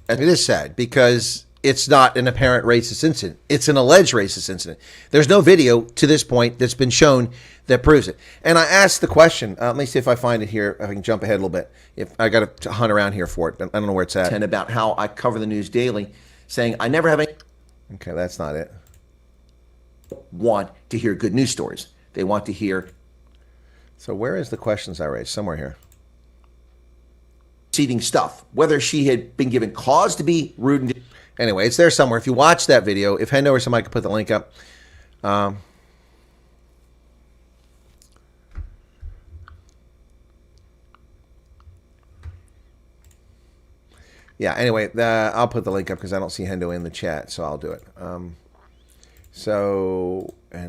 It is sad because it's not an apparent racist incident. It's an alleged racist incident. There's no video to this point that's been shown that proves it. And I asked the question, let me see if I find it here. If I can jump ahead a little bit. If I got to hunt around here for it. I don't know where it's at. And about how I cover the news daily, saying I never have any. Okay, that's not it. Want to hear good news stories. They want to hear. So where is the questions I raised? Somewhere here. Seeding stuff. Whether she had been given cause to be rude and... Anyway, it's there somewhere. If you watch that video, if Hendo or somebody could put the link up. Yeah, anyway, I'll put the link up because I don't see Hendo in the chat, so I'll do it. And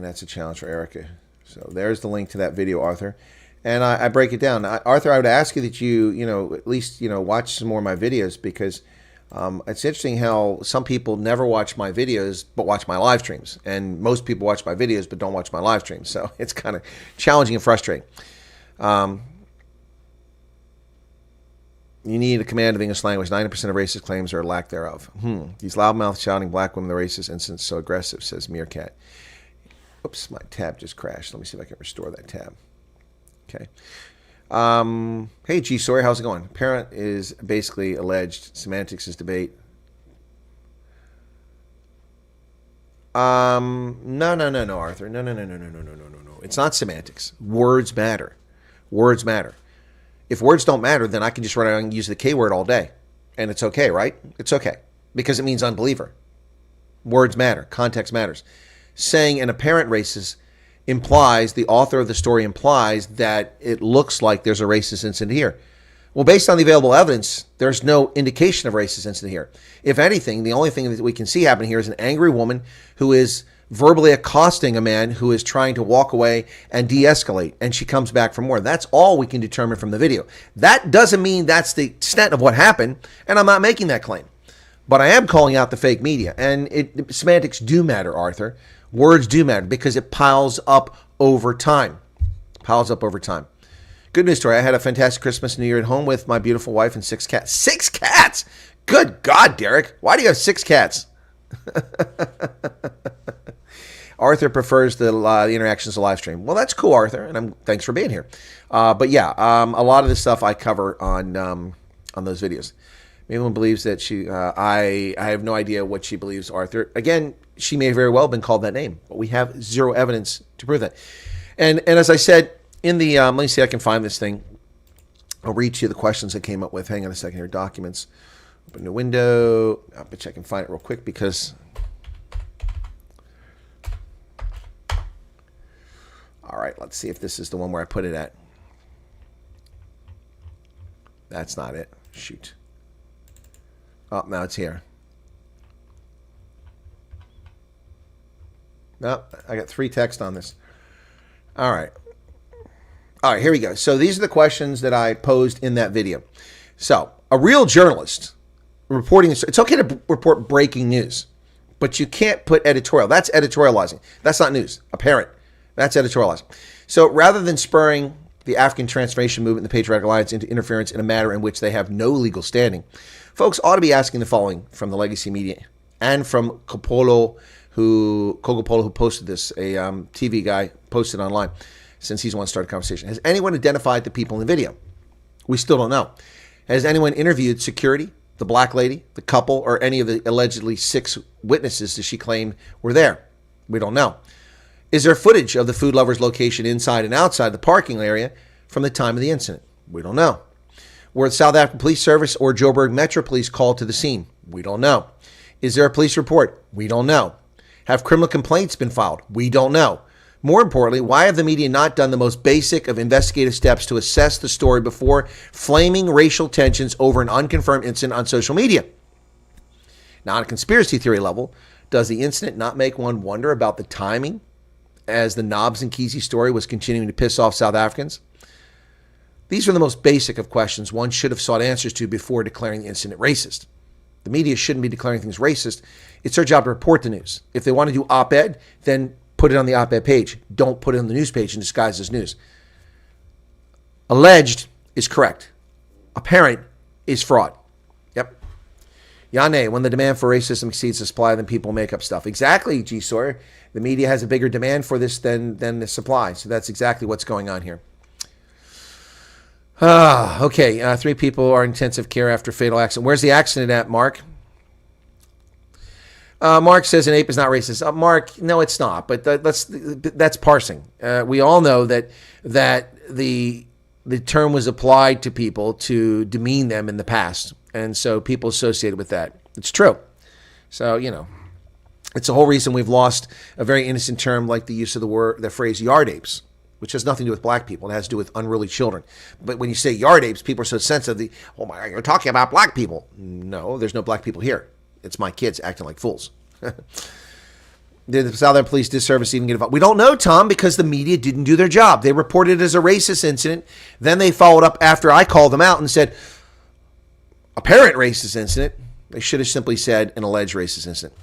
that's a challenge for Erica. So there's the link to that video, Arthur. And I break it down. Arthur, I would ask you that you at least, watch some more of my videos because... it's interesting how some people never watch my videos but watch my live streams, and most people watch my videos but don't watch my live streams. So it's kind of challenging and frustrating. You need a command of English language. 90% of racist claims are a lack thereof. These loudmouth shouting black women, the racist incidents so aggressive, says Meerkat. Oops, my tab just crashed. Let me see if I can restore that tab. Okay. Hey G Sawyer, how's it going? Parent is basically alleged. Semantics is debate. No, Arthur. No. It's not semantics. Words matter. Words matter. If words don't matter, then I can just run around and use the K word all day. And it's okay, right? It's okay. Because it means unbeliever. Words matter. Context matters. Saying an apparent racist implies, the author of the story implies that it looks like there's a racist incident here. Well, based on the available evidence, there's no indication of racist incident here. If anything, the only thing that we can see happening here is an angry woman who is verbally accosting a man who is trying to walk away and de-escalate, and she comes back for more. That's all we can determine from the video. That doesn't mean that's the extent of what happened, and I'm not making that claim. But I am calling out the fake media, and semantics do matter, Arthur. Words do matter because it piles up over time. Piles up over time. Good news story. I had a fantastic Christmas and New Year at home with my beautiful wife and 6 cats. 6 cats? Good God, Derek. Why do you have 6 cats? Arthur prefers the interactions to live stream. Well, that's cool, Arthur, and thanks for being here. But yeah, a lot of the stuff I cover on those videos. Maybe one believes that she. I have no idea what she believes, Arthur. Again, she may very well have been called that name, but we have zero evidence to prove that. And as I said in the, let me see if I can find this thing. I'll read to you the questions I came up with. Hang on a second here. Documents. Open the window. I'll bet you I can find it real quick because. All right, let's see if this is the one where I put it at. That's not it. Shoot. Oh, now it's here. No, I got 3 texts on this. All right. All right, here we go. So these are the questions that I posed in that video. So a real journalist reporting, it's okay to report breaking news, but you can't put editorial. That's editorializing. That's not news. Apparent. That's editorializing. So rather than spurring the African transformation movement and the Patriotic Alliance into interference in a matter in which they have no legal standing, folks ought to be asking the following from the legacy media and from Cogopolo, who posted this, a TV guy posted online, since he's the one who started the conversation. Has anyone identified the people in the video? We still don't know. Has anyone interviewed security, the black lady, the couple, or any of the allegedly 6 witnesses that she claimed were there? We don't know. Is there footage of the food lover's location inside and outside the parking area from the time of the incident? We don't know. Were the South African Police Service or Joburg Metro Police called to the scene? We don't know. Is there a police report? We don't know. Have criminal complaints been filed? We don't know. More importantly, why have the media not done the most basic of investigative steps to assess the story before flaming racial tensions over an unconfirmed incident on social media? Now, on a conspiracy theory level, does the incident not make one wonder about the timing as the Nobbs and Kesey story was continuing to piss off South Africans? These are the most basic of questions one should have sought answers to before declaring the incident racist. The media shouldn't be declaring things racist. It's their job to report the news. If they want to do op-ed, then put it on the op-ed page. Don't put it on the news page and disguise as news. Alleged is correct. Apparent is fraud. Yep. Yane, when the demand for racism exceeds the supply, then people make up stuff. Exactly, G. Sawyer. The media has a bigger demand for this than the supply. So that's exactly what's going on here. Okay, 3 people are in intensive care after fatal accident. Where's the accident at, Mark? Mark says an ape is not racist. Mark, no, it's not. But that's parsing. We all know that the term was applied to people to demean them in the past, and so people associated with that. It's true. So it's the whole reason we've lost a very innocent term like the use of the phrase yard apes, which has nothing to do with black people. It has to do with unruly children. But when you say yard apes, people are so sensitive. Oh my God, you're talking about black people. No, there's no black people here. It's my kids acting like fools. Did the Southern police disservice even get involved? We don't know, Tom, because the media didn't do their job. They reported it as a racist incident. Then they followed up after I called them out and said, apparent racist incident. They should have simply said an alleged racist incident.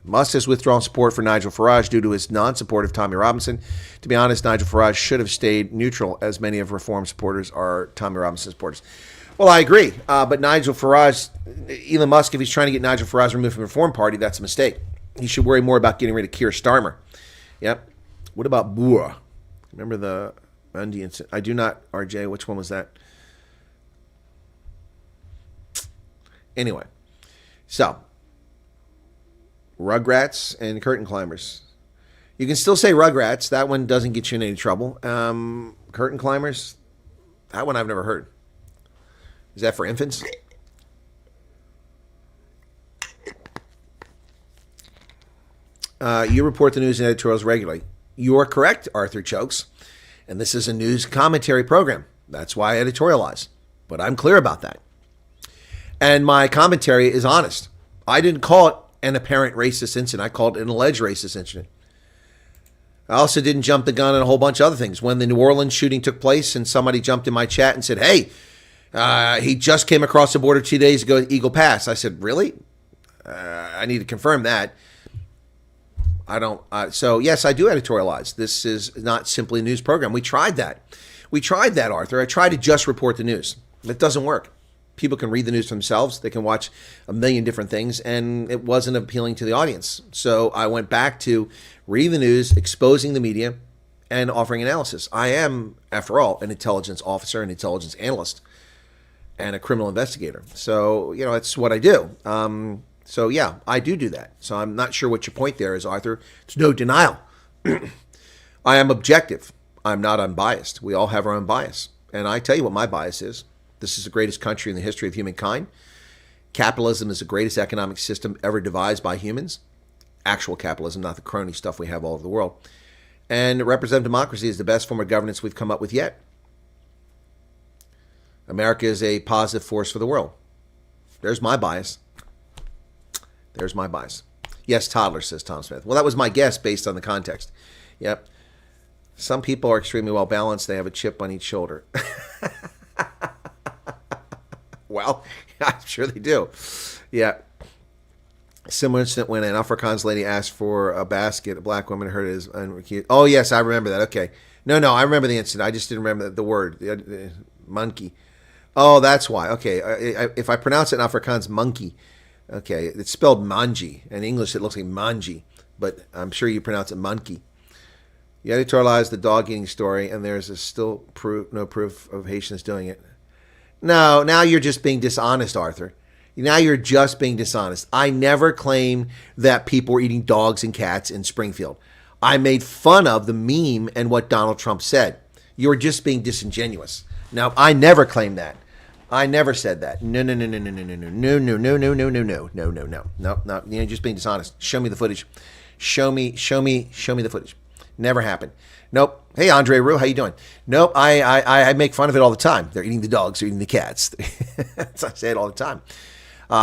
Musk has withdrawn support for Nigel Farage due to his non-support of Tommy Robinson. To be honest, Nigel Farage should have stayed neutral, as many of Reform supporters are Tommy Robinson supporters. Well, I agree. But Nigel Farage, Elon Musk, if he's trying to get Nigel Farage removed from the Reform Party, that's a mistake. He should worry more about getting rid of Keir Starmer. Yep. What about Boer? Remember the Bundy incident? I do not, RJ. Which one was that? Anyway. So, Rugrats and Curtain Climbers. You can still say Rugrats. That one doesn't get you in any trouble. Curtain Climbers, that one I've never heard. Is that for infants? You report the news and editorials regularly. You are correct, Arthur Chokes. And this is a news commentary program. That's why I editorialize. But I'm clear about that. And my commentary is honest. I didn't call it an apparent racist incident. I called it an alleged racist incident. I also didn't jump the gun on a whole bunch of other things. When the New Orleans shooting took place and somebody jumped in my chat and said, hey, he just came across the border 2 days ago at Eagle Pass. I said, really? I need to confirm that. I don't. So, yes, I do editorialize. This is not simply a news program. We tried that. Arthur. I tried to just report the news. It doesn't work. People can read the news for themselves. They can watch a million different things, and it wasn't appealing to the audience. So I went back to reading the news, exposing the media, and offering analysis. I am, after all, an intelligence officer, an intelligence analyst, and a criminal investigator. So, it's what I do. So, yeah, I do that. So I'm not sure what your point there is, Arthur. There's no denial. I am objective. I'm not unbiased. We all have our own bias. And I tell you what my bias is. This is the greatest country in the history of humankind. Capitalism is the greatest economic system ever devised by humans. Actual capitalism, not the crony stuff we have all over the world. And representative democracy is the best form of governance we've come up with yet. America is a positive force for the world. There's my bias. Yes, toddler, says Tom Smith. Well, that was my guess based on the context. Yep. Some people are extremely well balanced. They have a chip on each shoulder. Well, I'm sure they do. Yeah. Similar incident when an Afrikaans lady asked for a basket. A black woman heard it as unrecused. Oh, yes, I remember that. Okay. No, I remember the incident. I just didn't remember the word. Monkey. Oh, that's why. Okay. If I pronounce it in Afrikaans, monkey. Okay. It's spelled manji. In English, it looks like manji. But I'm sure you pronounce it monkey. You editorialized the dog eating story, and there's still no proof of Haitians doing it. No, now you're just being dishonest, Arthur. Now you're just being dishonest. I never claimed that people were eating dogs and cats in Springfield. I made fun of the meme and what Donald Trump said. You're just being disingenuous. Now, I never claimed that. I never said that. No. You're just being dishonest. Show me the footage. Show me the footage. Never happened. Nope. Hey, Andre Rue, how you doing? Nope. I make fun of it all the time. They're eating the dogs. They're eating the cats. I say it all the time.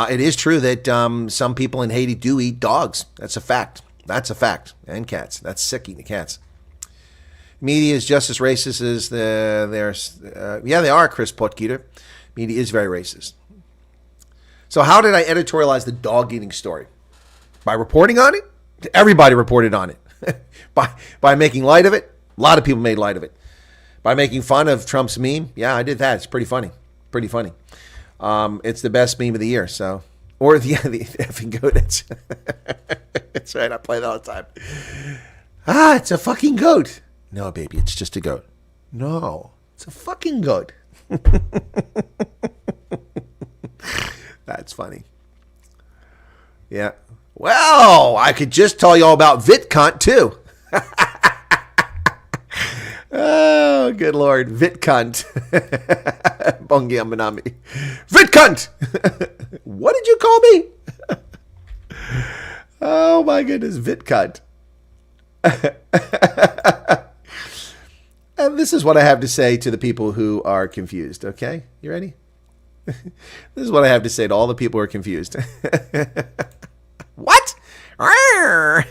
It is true that some people in Haiti do eat dogs. That's a fact. And cats. That's sick, eating the cats. Media is just as racist as yeah, they are, Chris Potgieter. Media is very racist. So how did I editorialize the dog eating story? By reporting on it? Everybody reported on it. By making light of it? A lot of people made light of it. By making fun of Trump's meme? Yeah, I did that. It's pretty funny. It's the best meme of the year. So Or the effing goat. That's right. I play that all the time. Ah, it's a fucking goat. No, baby, it's just a goat. No, it's a fucking goat. That's funny. Yeah. Well, I could just tell you all about VitCunt too. Oh, good Lord. VitCunt. Bongi Amanami. VitCunt! What did you call me? Oh, my goodness. VitCunt. And this is what I have to say to the people who are confused, okay? You ready? This is what I have to say to all the people who are confused. What? I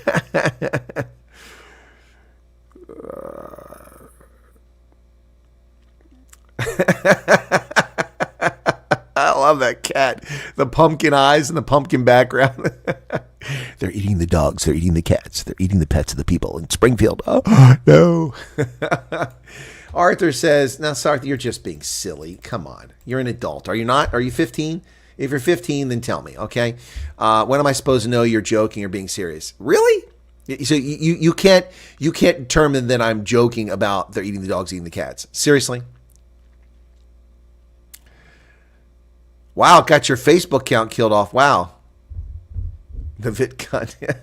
love that cat. The pumpkin eyes and the pumpkin background. They're eating the dogs. They're eating the cats. They're eating the pets of the people in Springfield. Oh, no. Arthur says, now, Arthur, you're just being silly. Come on. You're an adult. Are you not? Are you 15? If you're 15, then tell me, okay? When am I supposed to know you're joking or being serious? Really? So you can't determine that I'm joking about they're eating the dogs, eating the cats. Seriously? Wow, got your Facebook account killed off. Wow. The VitCunt.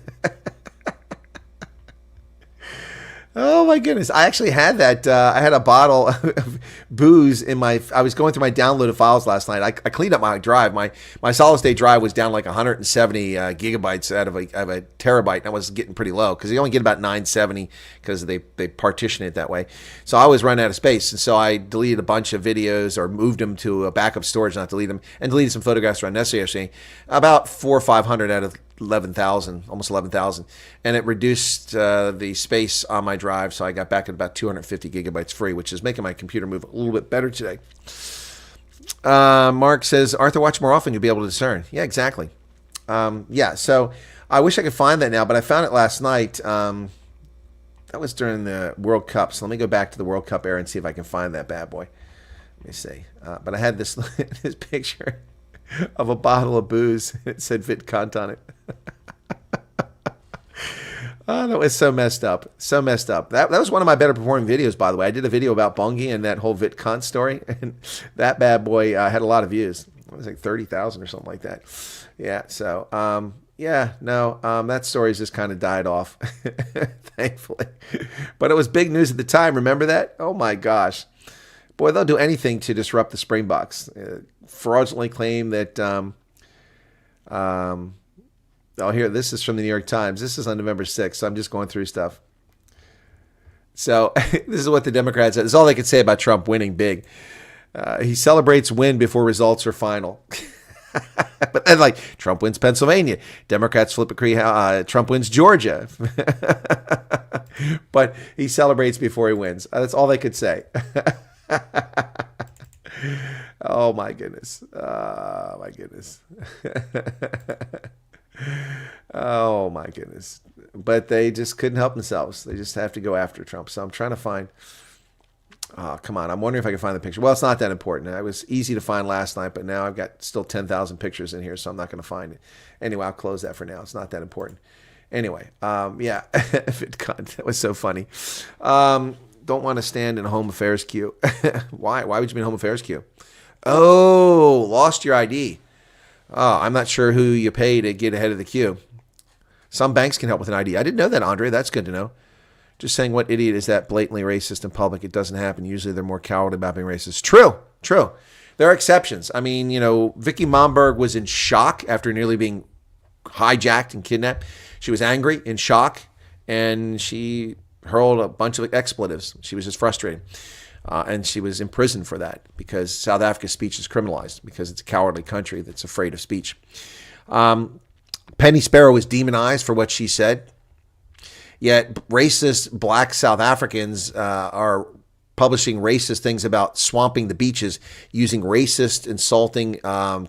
Oh my goodness. I actually had that. I had a bottle of booze in I was going through my downloaded files last night. I cleaned up my drive. My solid state drive was down like 170 gigabytes out of a terabyte. And I was getting pretty low because you only get about 970 because they partition it that way. So I was running out of space. And so I deleted a bunch of videos or moved them to a backup storage, not delete them, and deleted some photographs that were unnecessary yesterday. About 400 or 500 out of 11,000, almost 11,000, and it reduced the space on my drive, so I got back at about 250 gigabytes free, which is making my computer move a little bit better today. Mark says, Arthur, watch more often, you'll be able to discern. Yeah, exactly. Yeah, so I wish I could find that now, but I found it last night. That was during the World Cup, so let me go back to the World Cup era and see if I can find that bad boy. Let me see. But I had this picture of a bottle of booze. It said VitCunt on it. Oh, that was so messed up. So messed up. That was one of my better performing videos, by the way. I did a video about Bongi and that whole VitCunt story, and that bad boy had a lot of views. It was like 30,000 or something like that. Yeah, so, that story's just kind of died off, thankfully. But it was big news at the time. Remember that? Oh, my gosh. Boy, they'll do anything to disrupt the Springboks. Fraudulently claim that, here, this is from the New York Times. This is on November 6th, so I'm just going through stuff. So this is what the Democrats said. This is all they could say about Trump winning big. He celebrates win before results are final. But then, like, Trump wins Pennsylvania. Democrats flip a cream. Trump wins Georgia. But he celebrates before he wins. That's all they could say. Oh, my goodness. Oh, my goodness. Oh, my goodness. But they just couldn't help themselves. They just have to go after Trump. So I'm trying to find... Oh, come on. I'm wondering if I can find the picture. Well, it's not that important. It was easy to find last night, but now I've got still 10,000 pictures in here, so I'm not going to find it. Anyway, I'll close that for now. It's not that important. Anyway, yeah. That was so funny. Don't want to stand in a home affairs queue. Why? Why would you be in a home affairs queue? Oh, lost your ID. Oh, I'm not sure who you pay to get ahead of the queue. Some banks can help with an ID. I didn't know that, Andre. That's good to know. Just saying, what idiot is that blatantly racist in public? It doesn't happen. Usually they're more cowardly about being racist. True. There are exceptions. I mean, Vicky Momberg was in shock after nearly being hijacked and kidnapped. She was angry, in shock, and she hurled a bunch of expletives. She was just frustrated. And she was imprisoned for that because South Africa's speech is criminalized because it's a cowardly country that's afraid of speech. Penny Sparrow was demonized for what she said. Yet racist black South Africans are publishing racist things about swamping the beaches, using racist, insulting,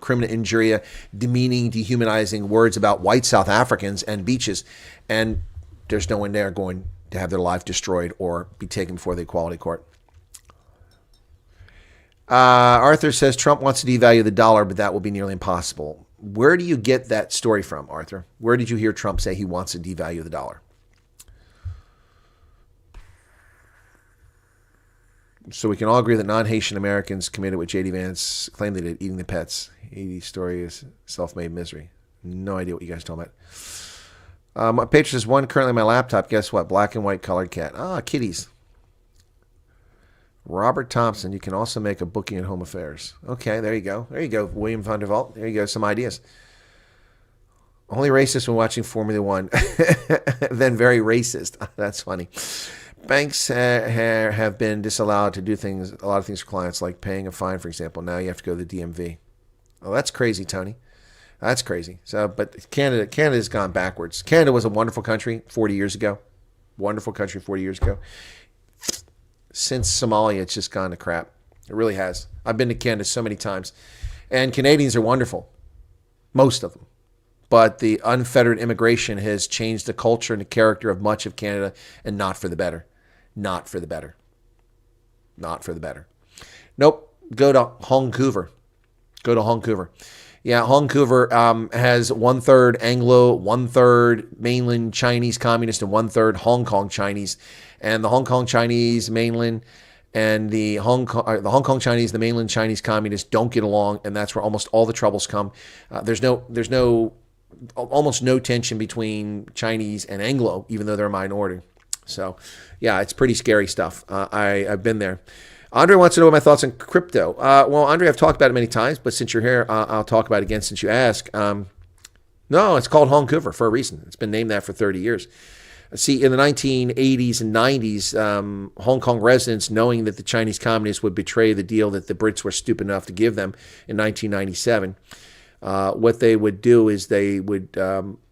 criminal injuria, demeaning, dehumanizing words about white South Africans and beaches. And there's no one there going to have their life destroyed or be taken before the Equality Court. Arthur says Trump wants to devalue the dollar, but that will be nearly impossible. Where do you get that story from, Arthur? Where did you hear Trump say he wants to devalue the dollar? So we can all agree that non-Haitian Americans committed what J.D. Vance claimed they did, eating the pets. 80 story is self-made misery. No idea what you guys are talking about. My page says one currently on my laptop. Guess what? Black and white colored cat. Ah, kitties. Robert Thompson. You can also make a booking at Home Affairs. Okay, there you go. There you go, William van der Vault. There you go, some ideas. Only racist when watching Formula One. Then very racist. That's funny. Banks have been disallowed to do things, a lot of things for clients, like paying a fine, for example. Now you have to go to the DMV. Oh, that's crazy, Tony. That's crazy. So, but Canada's gone backwards. Canada was a wonderful country 40 years ago. Wonderful country 40 years ago. Since Somalia, it's just gone to crap. It really has. I've been to Canada so many times. And Canadians are wonderful. Most of them. But the unfettered immigration has changed the culture and the character of much of Canada, and not for the better. Not for the better. Not for the better. Nope. Go to Vancouver. Go to Vancouver. Yeah, Vancouver has 1/3 Anglo, 1/3 mainland Chinese communist, and 1/3 Hong Kong Chinese. And the Hong Kong Chinese mainland and the Hong Kong Chinese, the mainland Chinese communists don't get along, and that's where almost all the troubles come. There's almost no tension between Chinese and Anglo, even though they're a minority. So, yeah, it's pretty scary stuff. I've been there. Andre wants to know my thoughts on crypto. Well, Andre, I've talked about it many times, but since you're here, I'll talk about it again since you ask. No, it's called Vancouver for a reason. It's been named that for 30 years. See, in the 1980s and 90s, Hong Kong residents, knowing that the Chinese communists would betray the deal that the Brits were stupid enough to give them in 1997, what they would do is they would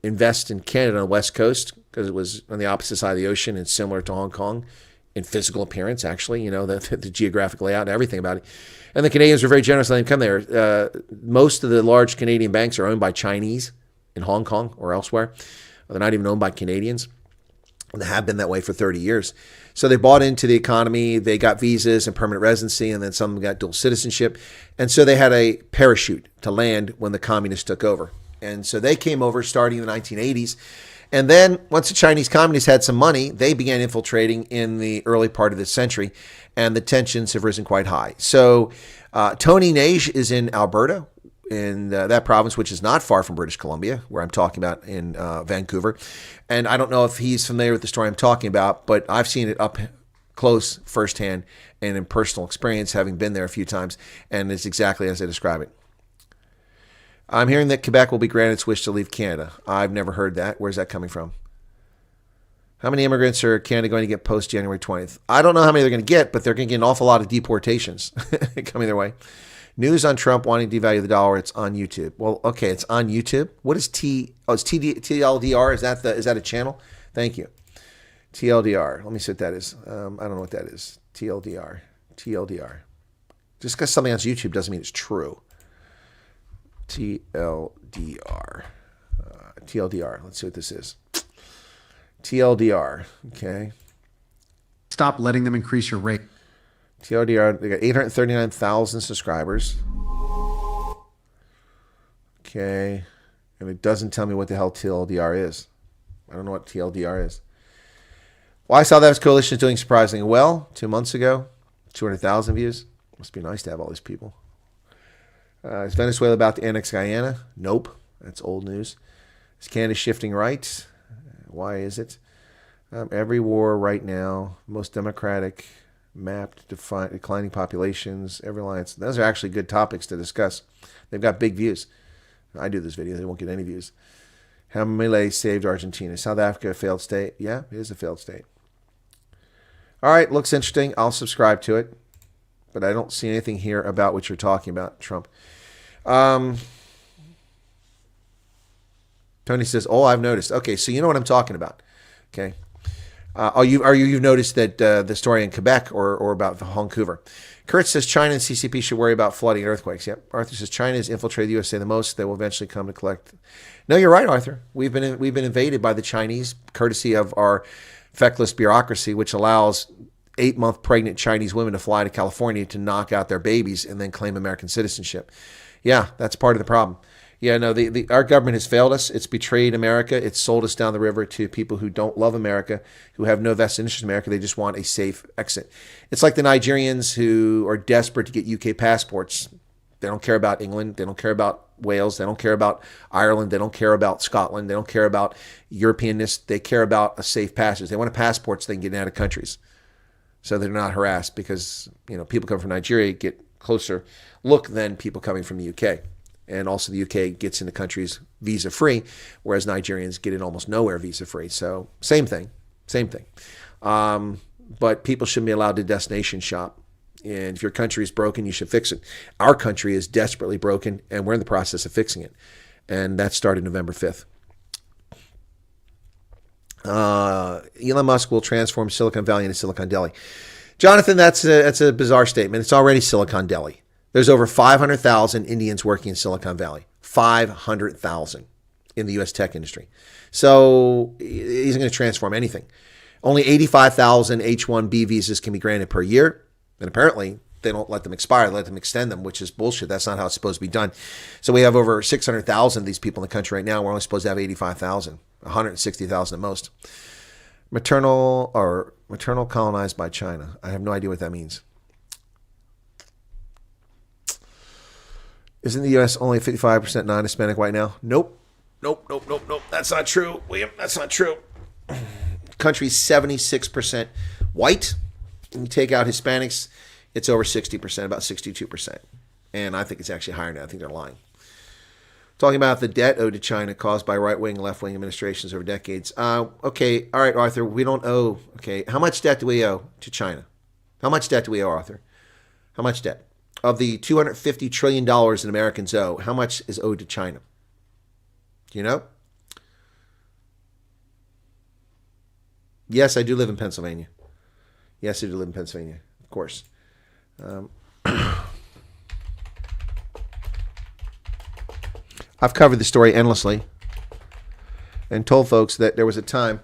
invest in Canada on the West Coast, because it was on the opposite side of the ocean and similar to Hong Kong in physical appearance, actually, you know, the geographic layout and everything about it. And the Canadians were very generous letting them come there. Most of the large Canadian banks are owned by Chinese in Hong Kong or elsewhere. They're not even owned by Canadians. And they have been that way for 30 years. So they bought into the economy. They got visas and permanent residency, and then some of them got dual citizenship. And so they had a parachute to land when the communists took over. And so they came over starting in the 1980s. And then once the Chinese communists had some money, they began infiltrating in the early part of this century, and the tensions have risen quite high. So Tony Nage is in Alberta, in that province, which is not far from British Columbia, where I'm talking about in Vancouver. And I don't know if he's familiar with the story I'm talking about, but I've seen it up close, firsthand, and in personal experience, having been there a few times, and it's exactly as I describe it. I'm hearing that Quebec will be granted its wish to leave Canada. I've never heard that. Where's that coming from? How many immigrants are Canada going to get post-January 20th? I don't know how many they're going to get, but they're going to get an awful lot of deportations coming their way. News on Trump wanting to devalue the dollar. It's on YouTube. Well, okay, it's on YouTube. What is it's TLDR? Is that a channel? Thank you. TLDR. Let me see what that is. I don't know what that is. TLDR. Just because something on YouTube doesn't mean it's true. TLDR. TLDR. Let's see what this is. TLDR. Okay. Stop letting them increase your rate. TLDR, they got 839,000 subscribers. Okay. And it doesn't tell me what the hell TLDR is. I don't know what TLDR is. Well, I saw that coalition is doing surprisingly well 2 months ago. 200,000 views. Must be nice to have all these people. Is Venezuela about to annex Guyana? Nope. That's old news. Is Canada shifting right? Why is it? Every war right now, most democratic, mapped, declining populations, every alliance. Those are actually good topics to discuss. They've got big views. I do this video. They won't get any views. How Milei saved Argentina. South Africa, a failed state. Yeah, it is a failed state. All right, looks interesting. I'll subscribe to it. But I don't see anything here about what you're talking about, Trump. Tony says, "Oh, I've noticed." Okay, so you know what I'm talking about. Okay, you've noticed that the story in Quebec or about Vancouver. Kurt says China and CCP should worry about flooding and earthquakes. Yep. Arthur says China has infiltrated the USA the most. They will eventually come to collect. No, you're right, Arthur. We've been invaded by the Chinese, courtesy of our feckless bureaucracy, which allows 8-month pregnant Chinese women to fly to California to knock out their babies and then claim American citizenship. Yeah, that's part of the problem. Yeah, no, our government has failed us. It's betrayed America. It's sold us down the river to people who don't love America, who have no vested interest in America. They just want a safe exit. It's like the Nigerians who are desperate to get UK passports. They don't care about England. They don't care about Wales. They don't care about Ireland. They don't care about Scotland. They don't care about Europeanness. They care about a safe passage. They want a passport so they can get out of countries, so they're not harassed, because people coming from Nigeria get closer look than people coming from the UK. And also the UK gets into countries visa-free, whereas Nigerians get in almost nowhere visa-free. So same thing. But people shouldn't be allowed to destination shop. And if your country is broken, you should fix it. Our country is desperately broken, and we're in the process of fixing it. And that started November 5th. Elon Musk will transform Silicon Valley into Silicon Delhi. Jonathan, that's a bizarre statement. It's already Silicon Delhi. There's over 500,000 Indians working in Silicon Valley. 500,000 in the U.S. tech industry. So he's going to transform anything. Only 85,000 H-1B visas can be granted per year. And apparently they don't let them expire. They let them extend them, which is bullshit. That's not how it's supposed to be done. So we have over 600,000 of these people in the country right now. We're only supposed to have 85,000, 160,000 at most. Maternal colonized by China. I have no idea what that means. Isn't the U.S. only 55% non-Hispanic white now? Nope. That's not true, William. That's not true. Country's 76% white. When you take out Hispanics, it's over 60%, about 62%. And I think it's actually higher now. I think they're lying. Talking about the debt owed to China caused by right-wing and left-wing administrations over decades. Okay, all right, Arthur, we don't owe. Okay, how much debt do we owe to China? How much debt do we owe, Arthur? How much debt? Of the $250 trillion in Americans owe, how much is owed to China? Do you know? Yes, I do live in Pennsylvania. Of course. I've covered the story endlessly and told folks that there was a time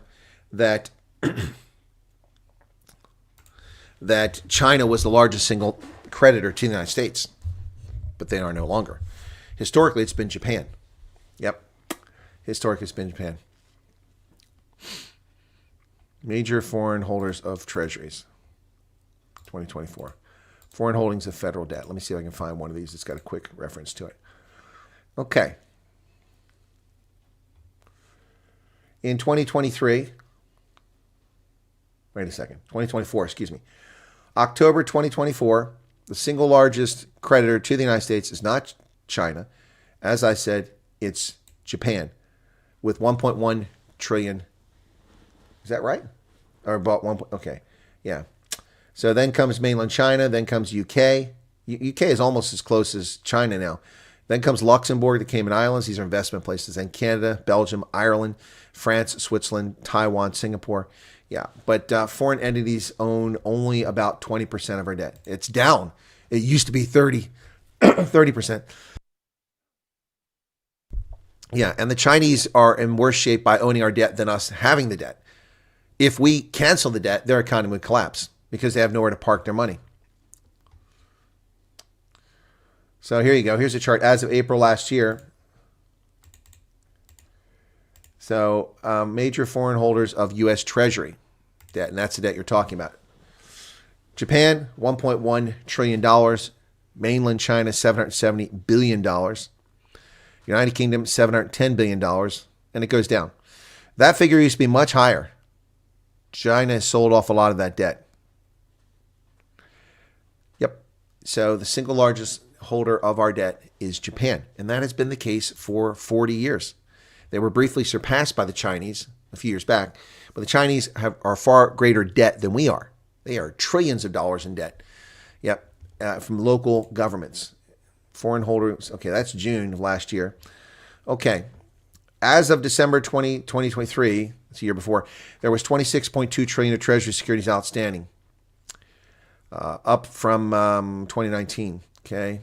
that that China was the largest single creditor to the United States, but they are no longer. Historically, it's been Japan. Yep. Historically, it's been Japan. Major foreign holders of treasuries. 2024. Foreign holdings of federal debt. Let me see if I can find one of these that's got a quick reference to it. Okay. In 2023, wait a second, 2024, excuse me. October 2024, the single largest creditor to the United States is not China. As I said, it's Japan with 1.1 trillion. Is that right? Or about 1. Okay. Yeah. So then comes mainland China, then comes UK. UK is almost as close as China now. Then comes Luxembourg, the Cayman Islands. These are investment places. Then Canada, Belgium, Ireland, France, Switzerland, Taiwan, Singapore. Yeah, but foreign entities own only about 20% of our debt. It's down. It used to be 30%. Yeah, and the Chinese are in worse shape by owning our debt than us having the debt. If we cancel the debt, their economy would collapse because they have nowhere to park their money. So here you go. Here's a chart as of April last year. So major foreign holders of U.S. Treasury debt, and that's the debt you're talking about. Japan, $1.1 trillion. Mainland China, $770 billion. United Kingdom, $710 billion. And it goes down. That figure used to be much higher. China has sold off a lot of that debt. Yep. So the single largest holder of our debt is Japan. And that has been the case for 40 years. They were briefly surpassed by the Chinese a few years back. But the Chinese are far greater debt than we are. They are trillions of dollars in debt. Yep. From local governments. Foreign holders. Okay, that's June of last year. Okay. As of December 2023, that's the year before, there was $26.2 trillion of Treasury securities outstanding. Up from 2019. Okay.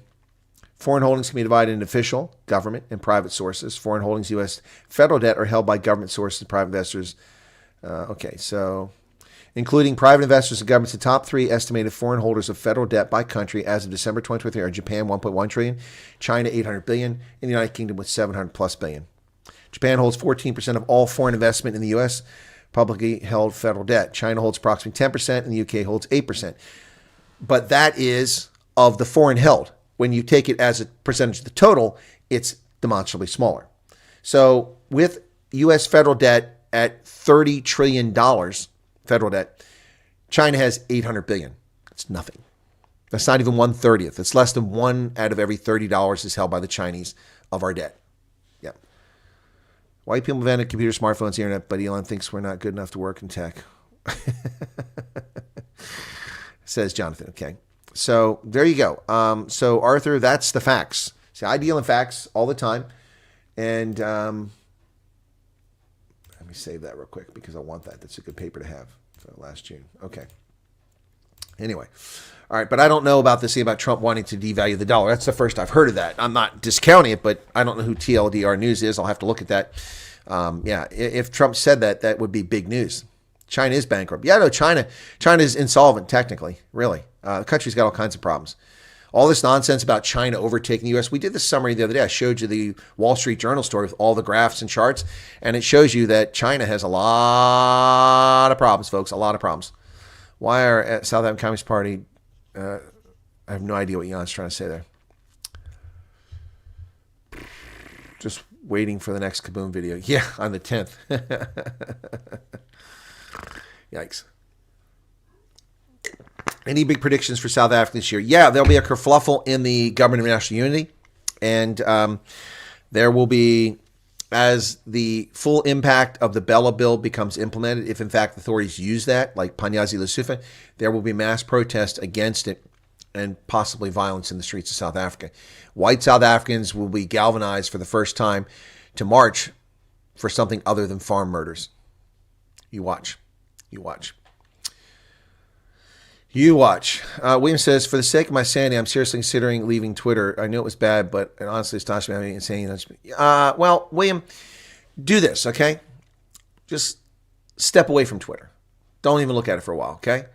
Foreign holdings can be divided into official, government, and private sources. Foreign holdings, U.S. federal debt, are held by government sources and private investors. Okay, so including private investors and governments. The top 3 estimated foreign holders of federal debt by country as of December 2023 are Japan, 1.1 trillion, China, 800 billion, and the United Kingdom with 700 plus billion. Japan holds 14% of all foreign investment in the U.S. publicly held federal debt. China holds approximately 10%, and the UK holds 8%. But that is of the foreign held. When you take it as a percentage of the total, it's demonstrably smaller. So with U.S. federal debt at $30 trillion, federal debt, China has 800 billion. It's nothing. That's not even 1/30th. It's less than 1 out of every $30 is held by the Chinese of our debt. Yeah. White people invented computers, smartphones, the internet, but Elon thinks we're not good enough to work in tech. Says Jonathan. Okay. So there you go. So Arthur, that's the facts. See, I deal in facts all the time. And let me save that real quick because I want that. That's a good paper to have for last June. Okay. Anyway. All right. But I don't know about this thing about Trump wanting to devalue the dollar. That's the first I've heard of that. I'm not discounting it, but I don't know who TLDR News is. I'll have to look at that. Yeah. If Trump said that, that would be big news. China is bankrupt. Yeah, no, China is insolvent technically, really. The country's got all kinds of problems. All this nonsense about China overtaking the U.S. We did this summary the other day. I showed you the Wall Street Journal story with all the graphs and charts, and it shows you that China has a lot of problems, folks, a lot of problems. Why are at South African Communist Party? I have no idea what Jan's trying to say there. Just waiting for the next Kaboom video. Yeah, on the 10th. Yikes. Any big predictions for South Africa this year? Yeah, there'll be a kerfluffle in the Government of National Unity. And there will be, as the full impact of the Bella Bill becomes implemented, if in fact authorities use that, like Panyazi Lesufa, there will be mass protest against it and possibly violence in the streets of South Africa. White South Africans will be galvanized for the first time to march for something other than farm murders. You watch. You watch. You watch. William says, for the sake of my sanity, I'm seriously considering leaving Twitter. I knew it was bad, but it honestly astonished me how insane. Well, William, do this, okay? Just step away from Twitter. Don't even look at it for a while, okay?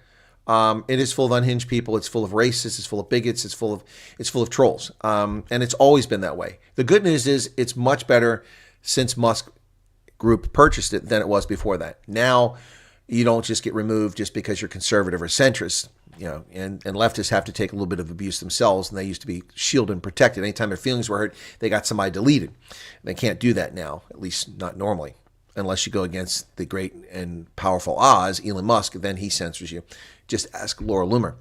It is full of unhinged people. It's full of racists. It's full of bigots. It's full of trolls. And it's always been that way. The good news is it's much better since Musk Group purchased it than it was before that. Now, you don't just get removed just because you're conservative or centrist, you know, and leftists have to take a little bit of abuse themselves, and they used to be shielded and protected. Anytime their feelings were hurt, they got somebody deleted. They can't do that now, at least not normally, unless you go against the great and powerful Oz, Elon Musk, then he censors you. Just ask Laura Loomer.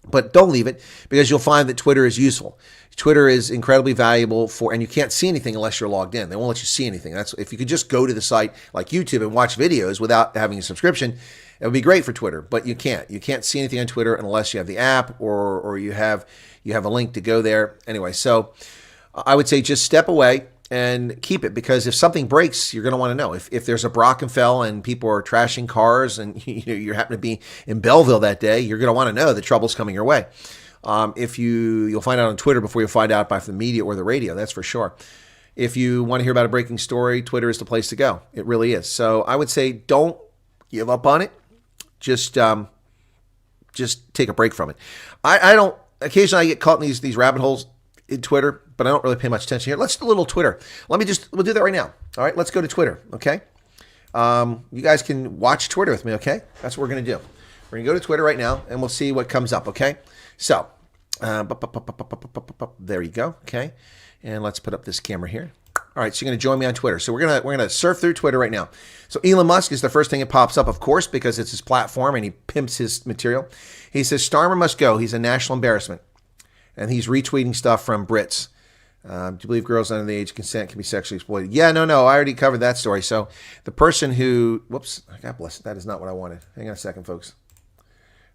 But don't leave it, because you'll find that Twitter is useful. Twitter is incredibly valuable and you can't see anything unless you're logged in. They won't let you see anything. That's if you could just go to the site like YouTube and watch videos without having a subscription, it would be great for Twitter. But you can't. You can't see anything on Twitter unless you have the app or you have a link to go there. Anyway, so I would say just step away and keep it, because if something breaks, you're going to want to know. If there's a Brockenfell and people are trashing cars and you happen to be in Belleville that day, you're going to want to know that trouble's coming your way. If you'll find out on Twitter before you find out by the media or the radio, that's for sure. If you want to hear about a breaking story, Twitter is the place to go. It really is. So I would say don't give up on it. Just take a break from it. I don't. Occasionally I get caught in these rabbit holes in Twitter, but I don't really pay much attention here. Let's do a little Twitter. We'll do that right now. All right, let's go to Twitter. Okay. You guys can watch Twitter with me. Okay, that's what we're gonna do. We're gonna go to Twitter right now, and we'll see what comes up. Okay. So, there you go. Okay, and let's put up this camera here. All right, so you're going to join me on Twitter. So we're gonna surf through Twitter right now. So Elon Musk is the first thing that pops up, of course, because it's his platform and he pimps his material. He says Starmer must go. He's a national embarrassment, and he's retweeting stuff from Brits. Do you believe girls under the age of consent can be sexually exploited? Yeah, no. I already covered that story. So the person who, whoops, God bless it. That is not what I wanted. Hang on a second, folks.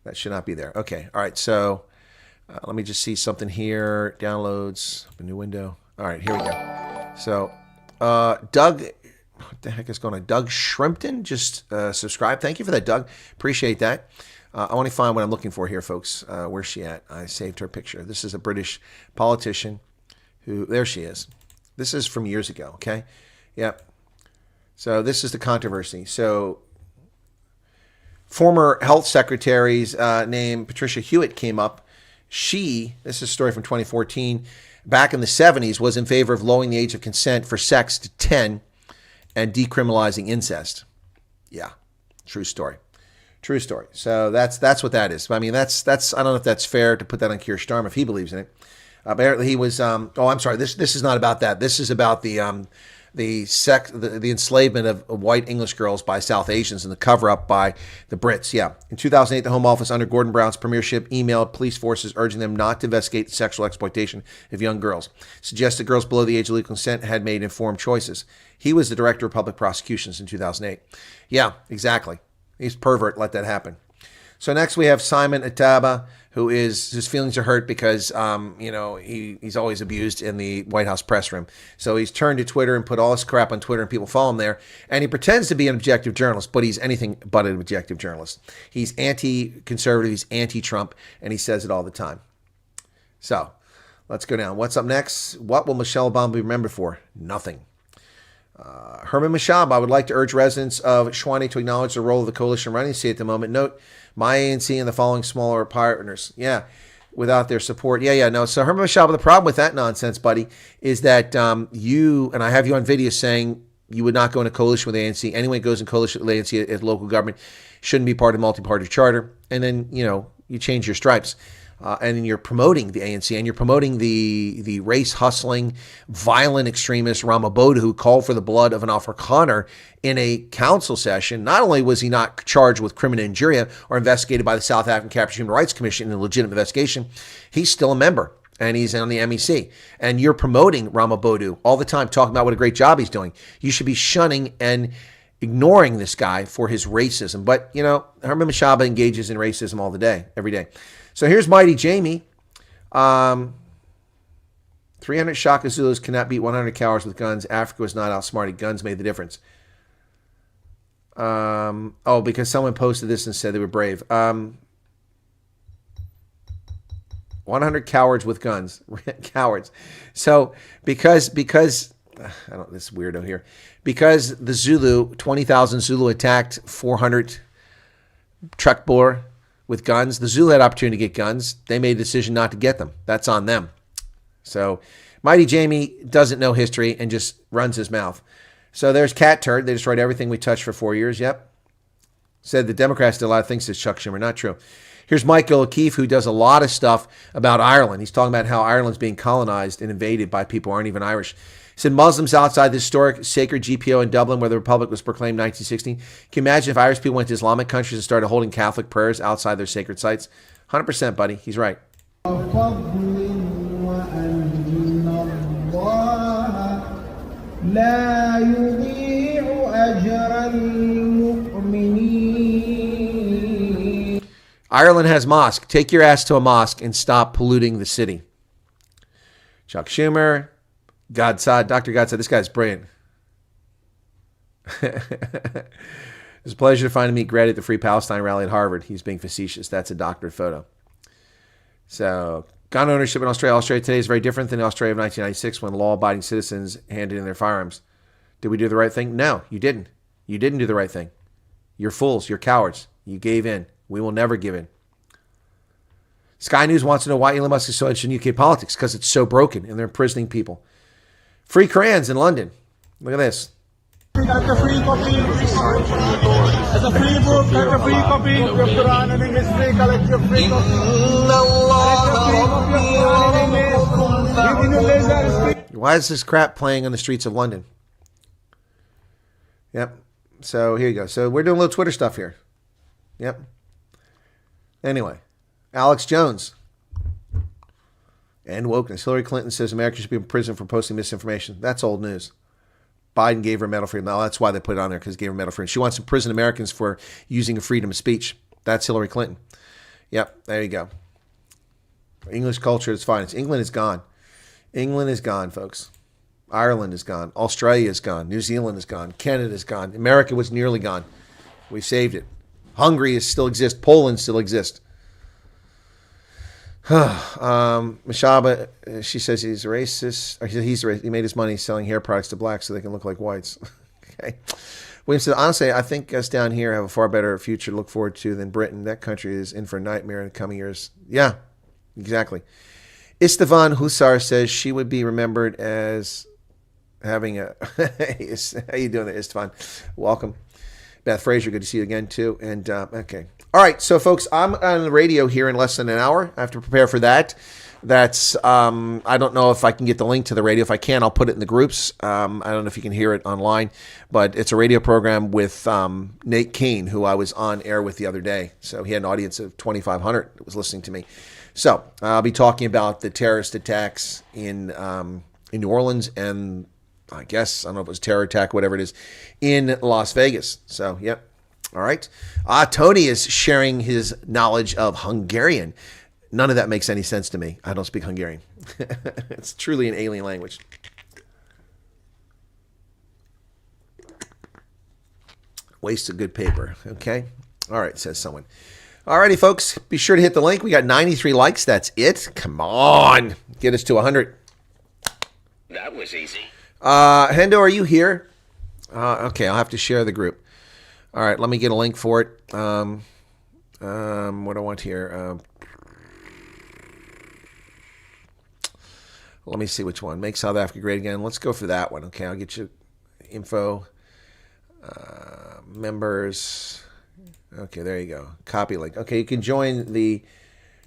That should not be there. Okay. All right. So let me just see something here. Downloads. Open new window. All right. Here we go. So Doug, what the heck is going on? Doug Shrimpton just subscribed. Thank you for that, Doug. Appreciate that. I want to find what I'm looking for here, folks. Where's she at? I saved her picture. This is a British politician who, there she is. This is from years ago. Okay. Yep. So this is the controversy. So Former health secretaries named Patricia Hewitt came up. This is a story from 2014, back in the 70s, was in favor of lowering the age of consent for sex to 10 and decriminalizing incest. Yeah, true story. True story. So that's what that is. I mean, that's I don't know if that's fair to put that on Keir Starmer if he believes in it. Apparently he was. I'm sorry. This is not about that. This is about the enslavement of white English girls by South Asians and the cover-up by the Brits. Yeah. In 2008, the Home Office under Gordon Brown's premiership emailed police forces urging them not to investigate sexual exploitation of young girls. Suggested girls below the age of legal consent had made informed choices. He was the director of public prosecutions in 2008. Yeah, exactly. He's a pervert. Let that happen. So next we have Simon Ataba, his feelings are hurt because, he's always abused in the White House press room. So he's turned to Twitter and put all this crap on Twitter and people follow him there. And he pretends to be an objective journalist, but he's anything but an objective journalist. He's anti-conservative, he's anti-Trump, and he says it all the time. So let's go down. What's up next? What will Michelle Obama be remembered for? Nothing. Herman Mashaba, I would like to urge residents of Shawnee to acknowledge the role of the coalition running seat at the moment. Note, my ANC and the following smaller partners. Yeah, without their support. No. So Herman Mashaba, the problem with that nonsense, buddy, is that you, and I have you on video saying you would not go in a coalition with the ANC. Anyone who goes in coalition with the ANC at local government shouldn't be part of the multi-party charter. And then, you change your stripes. And you're promoting the ANC, and you're promoting the race-hustling, violent extremist Ramabodha who called for the blood of an Afrikaner in a council session. Not only was he not charged with criminal injuria or investigated by the South African Captured Human Rights Commission in a legitimate investigation, he's still a member, and he's on the MEC. And you're promoting Ramabodha all the time, talking about what a great job he's doing. You should be shunning and ignoring this guy for his racism. But, Herman Mashaba engages in racism all the day, every day. So here's Mighty Jamie. 300 Shaka Zulus cannot beat 100 cowards with guns. Africa was not outsmarted. Guns made the difference. Because someone posted this and said they were brave. 100 cowards with guns. Cowards. So because I don't, this weirdo here. Because the Zulu, 20,000 Zulu attacked 400 truck bore with guns. The Zulu had opportunity to get guns. They made a decision not to get them. That's on them. So Mighty Jamie doesn't know history and just runs his mouth. So there's Cat Turd. They destroyed everything we touched for 4 years. Yep. Said the Democrats did a lot of things, says Chuck Schumer. Not true. Here's Michael O'Keefe, who does a lot of stuff about Ireland. He's talking about how Ireland's being colonized and invaded by people who aren't even Irish. He said Muslims outside the historic sacred GPO in Dublin, where the Republic was proclaimed in 1916. Can you imagine if Irish people went to Islamic countries and started holding Catholic prayers outside their sacred sites? 100%, buddy. He's right. Ireland has mosque. Take your ass to a mosque and stop polluting the city. Chuck Schumer, Godsad, Dr. Godsad, this guy's brilliant. It's a pleasure to finally meet Greta at the Free Palestine rally at Harvard. He's being facetious. That's a doctored photo. So, gun ownership in Australia. Australia today is very different than Australia of 1996 when law-abiding citizens handed in their firearms. Did we do the right thing? No, you didn't. You didn't do the right thing. You're fools. You're cowards. You gave in. We will never give in. Sky News wants to know why Elon Musk is so interested in UK politics, because it's so broken and they're imprisoning people. Free crayons in London. Look at this. At a free copy. As a free book, at a free copy. Your Quran and English free, collect your free copy. Why is this crap playing on the streets of London? Yep. So here you go. So we're doing a little Twitter stuff here. Yep. Anyway, Alex Jones and wokeness. Hillary Clinton says America should be in prison for posting misinformation. That's old news. Biden gave her a medal for freedom. Now, that's why they put it on there, because he gave her a medal for freedom. She wants to imprison Americans for using a freedom of speech. That's Hillary Clinton. Yep, there you go. English culture is fine. England is gone. England is gone, folks. Ireland is gone. Australia is gone. New Zealand is gone. Canada is gone. America was nearly gone. We saved it. Hungary still exists. Poland still exists. Mashaba, she says he's racist. Or he's racist. He made his money selling hair products to blacks so they can look like whites. Okay. William said, honestly, I think us down here have a far better future to look forward to than Britain. That country is in for a nightmare in the coming years. Yeah, exactly. Istvan Husar says she would be remembered as having a... How you doing there, Istvan? Welcome. Beth Fraser, good to see you again, too. And, okay. All right, so, folks, I'm on the radio here in less than an hour. I have to prepare for that. That's, I don't know if I can get the link to the radio. If I can, I'll put it in the groups. I don't know if you can hear it online, but it's a radio program with Nate Kane, who I was on air with the other day. So he had an audience of 2,500 that was listening to me. So I'll be talking about the terrorist attacks in New Orleans and I guess, I don't know if it was terror attack, whatever it is, in Las Vegas. So, yep. All right. Tony is sharing his knowledge of Hungarian. None of that makes any sense to me. I don't speak Hungarian. It's truly an alien language. Waste of good paper. Okay. All right, says someone. All righty, folks. Be sure to hit the link. We got 93 likes. That's it. Come on. Get us to 100. That was easy. Hendo, are you here? Okay, I'll have to share the group. All right, let me get a link for it. What do I want here? Let me see which one. Make South Africa great again. Let's go for that one. Okay, I'll get you info. Members. Okay, there you go. Copy link. Okay, you can join the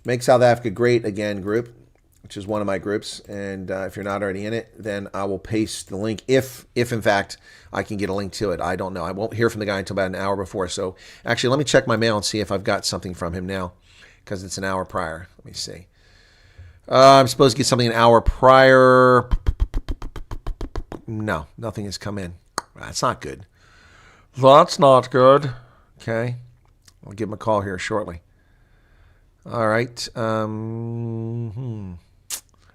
Make South Africa Great Again group, which is one of my groups. And if you're not already in it, then I will paste the link if in fact I can get a link to it. I don't know. I won't hear from the guy until about an hour before. So actually, let me check my mail and see if I've got something from him now, because it's an hour prior. Let me see. I'm supposed to get something an hour prior. No, nothing has come in. That's not good. That's not good. Okay. I'll give him a call here shortly. All right.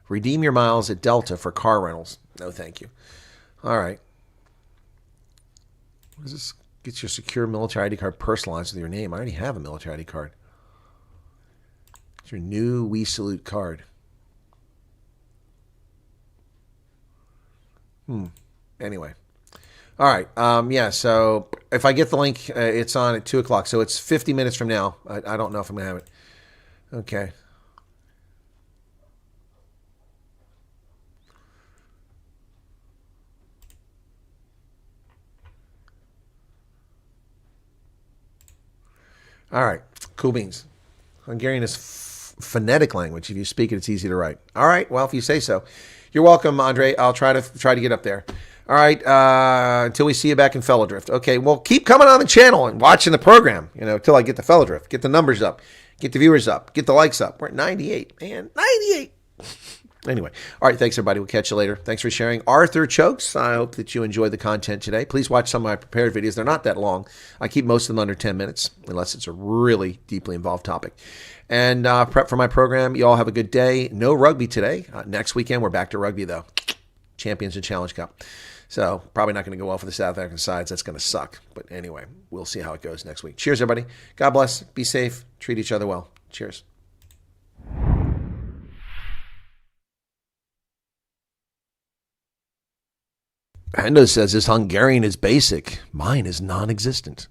Redeem your miles at Delta for car rentals. No, thank you. All right. What is this? Get your secure military ID card personalized with your name. I already have a military ID card. It's your new We Salute card. Anyway. All right. Yeah, so if I get the link, it's on at 2 o'clock. So it's 50 minutes from now. I don't know if I'm going to have it. Okay. All right. Cool beans. Hungarian is phonetic language. If you speak it, it's easy to write. All right. Well, if you say so. You're welcome, Andre. I'll try to get up there. All right. Until we see you back in Fellow Drift. Okay. Well, keep coming on the channel and watching the program, until I get the Fellow Drift. Get the numbers up. Get the viewers up. Get the likes up. We're at 98, man. 98. Anyway. All right. Thanks, everybody. We'll catch you later. Thanks for sharing. Arthur Chokes, I hope that you enjoyed the content today. Please watch some of my prepared videos. They're not that long. I keep most of them under 10 minutes, unless it's a really deeply involved topic. And prep for my program. You all have a good day. No rugby today. Next weekend, we're back to rugby, though. Champions and Challenge Cup. So probably not going to go well for the South African sides. That's going to suck. But anyway, we'll see how it goes next week. Cheers, everybody. God bless. Be safe. Treat each other well. Cheers. Hendo says his Hungarian is basic. Mine is non-existent.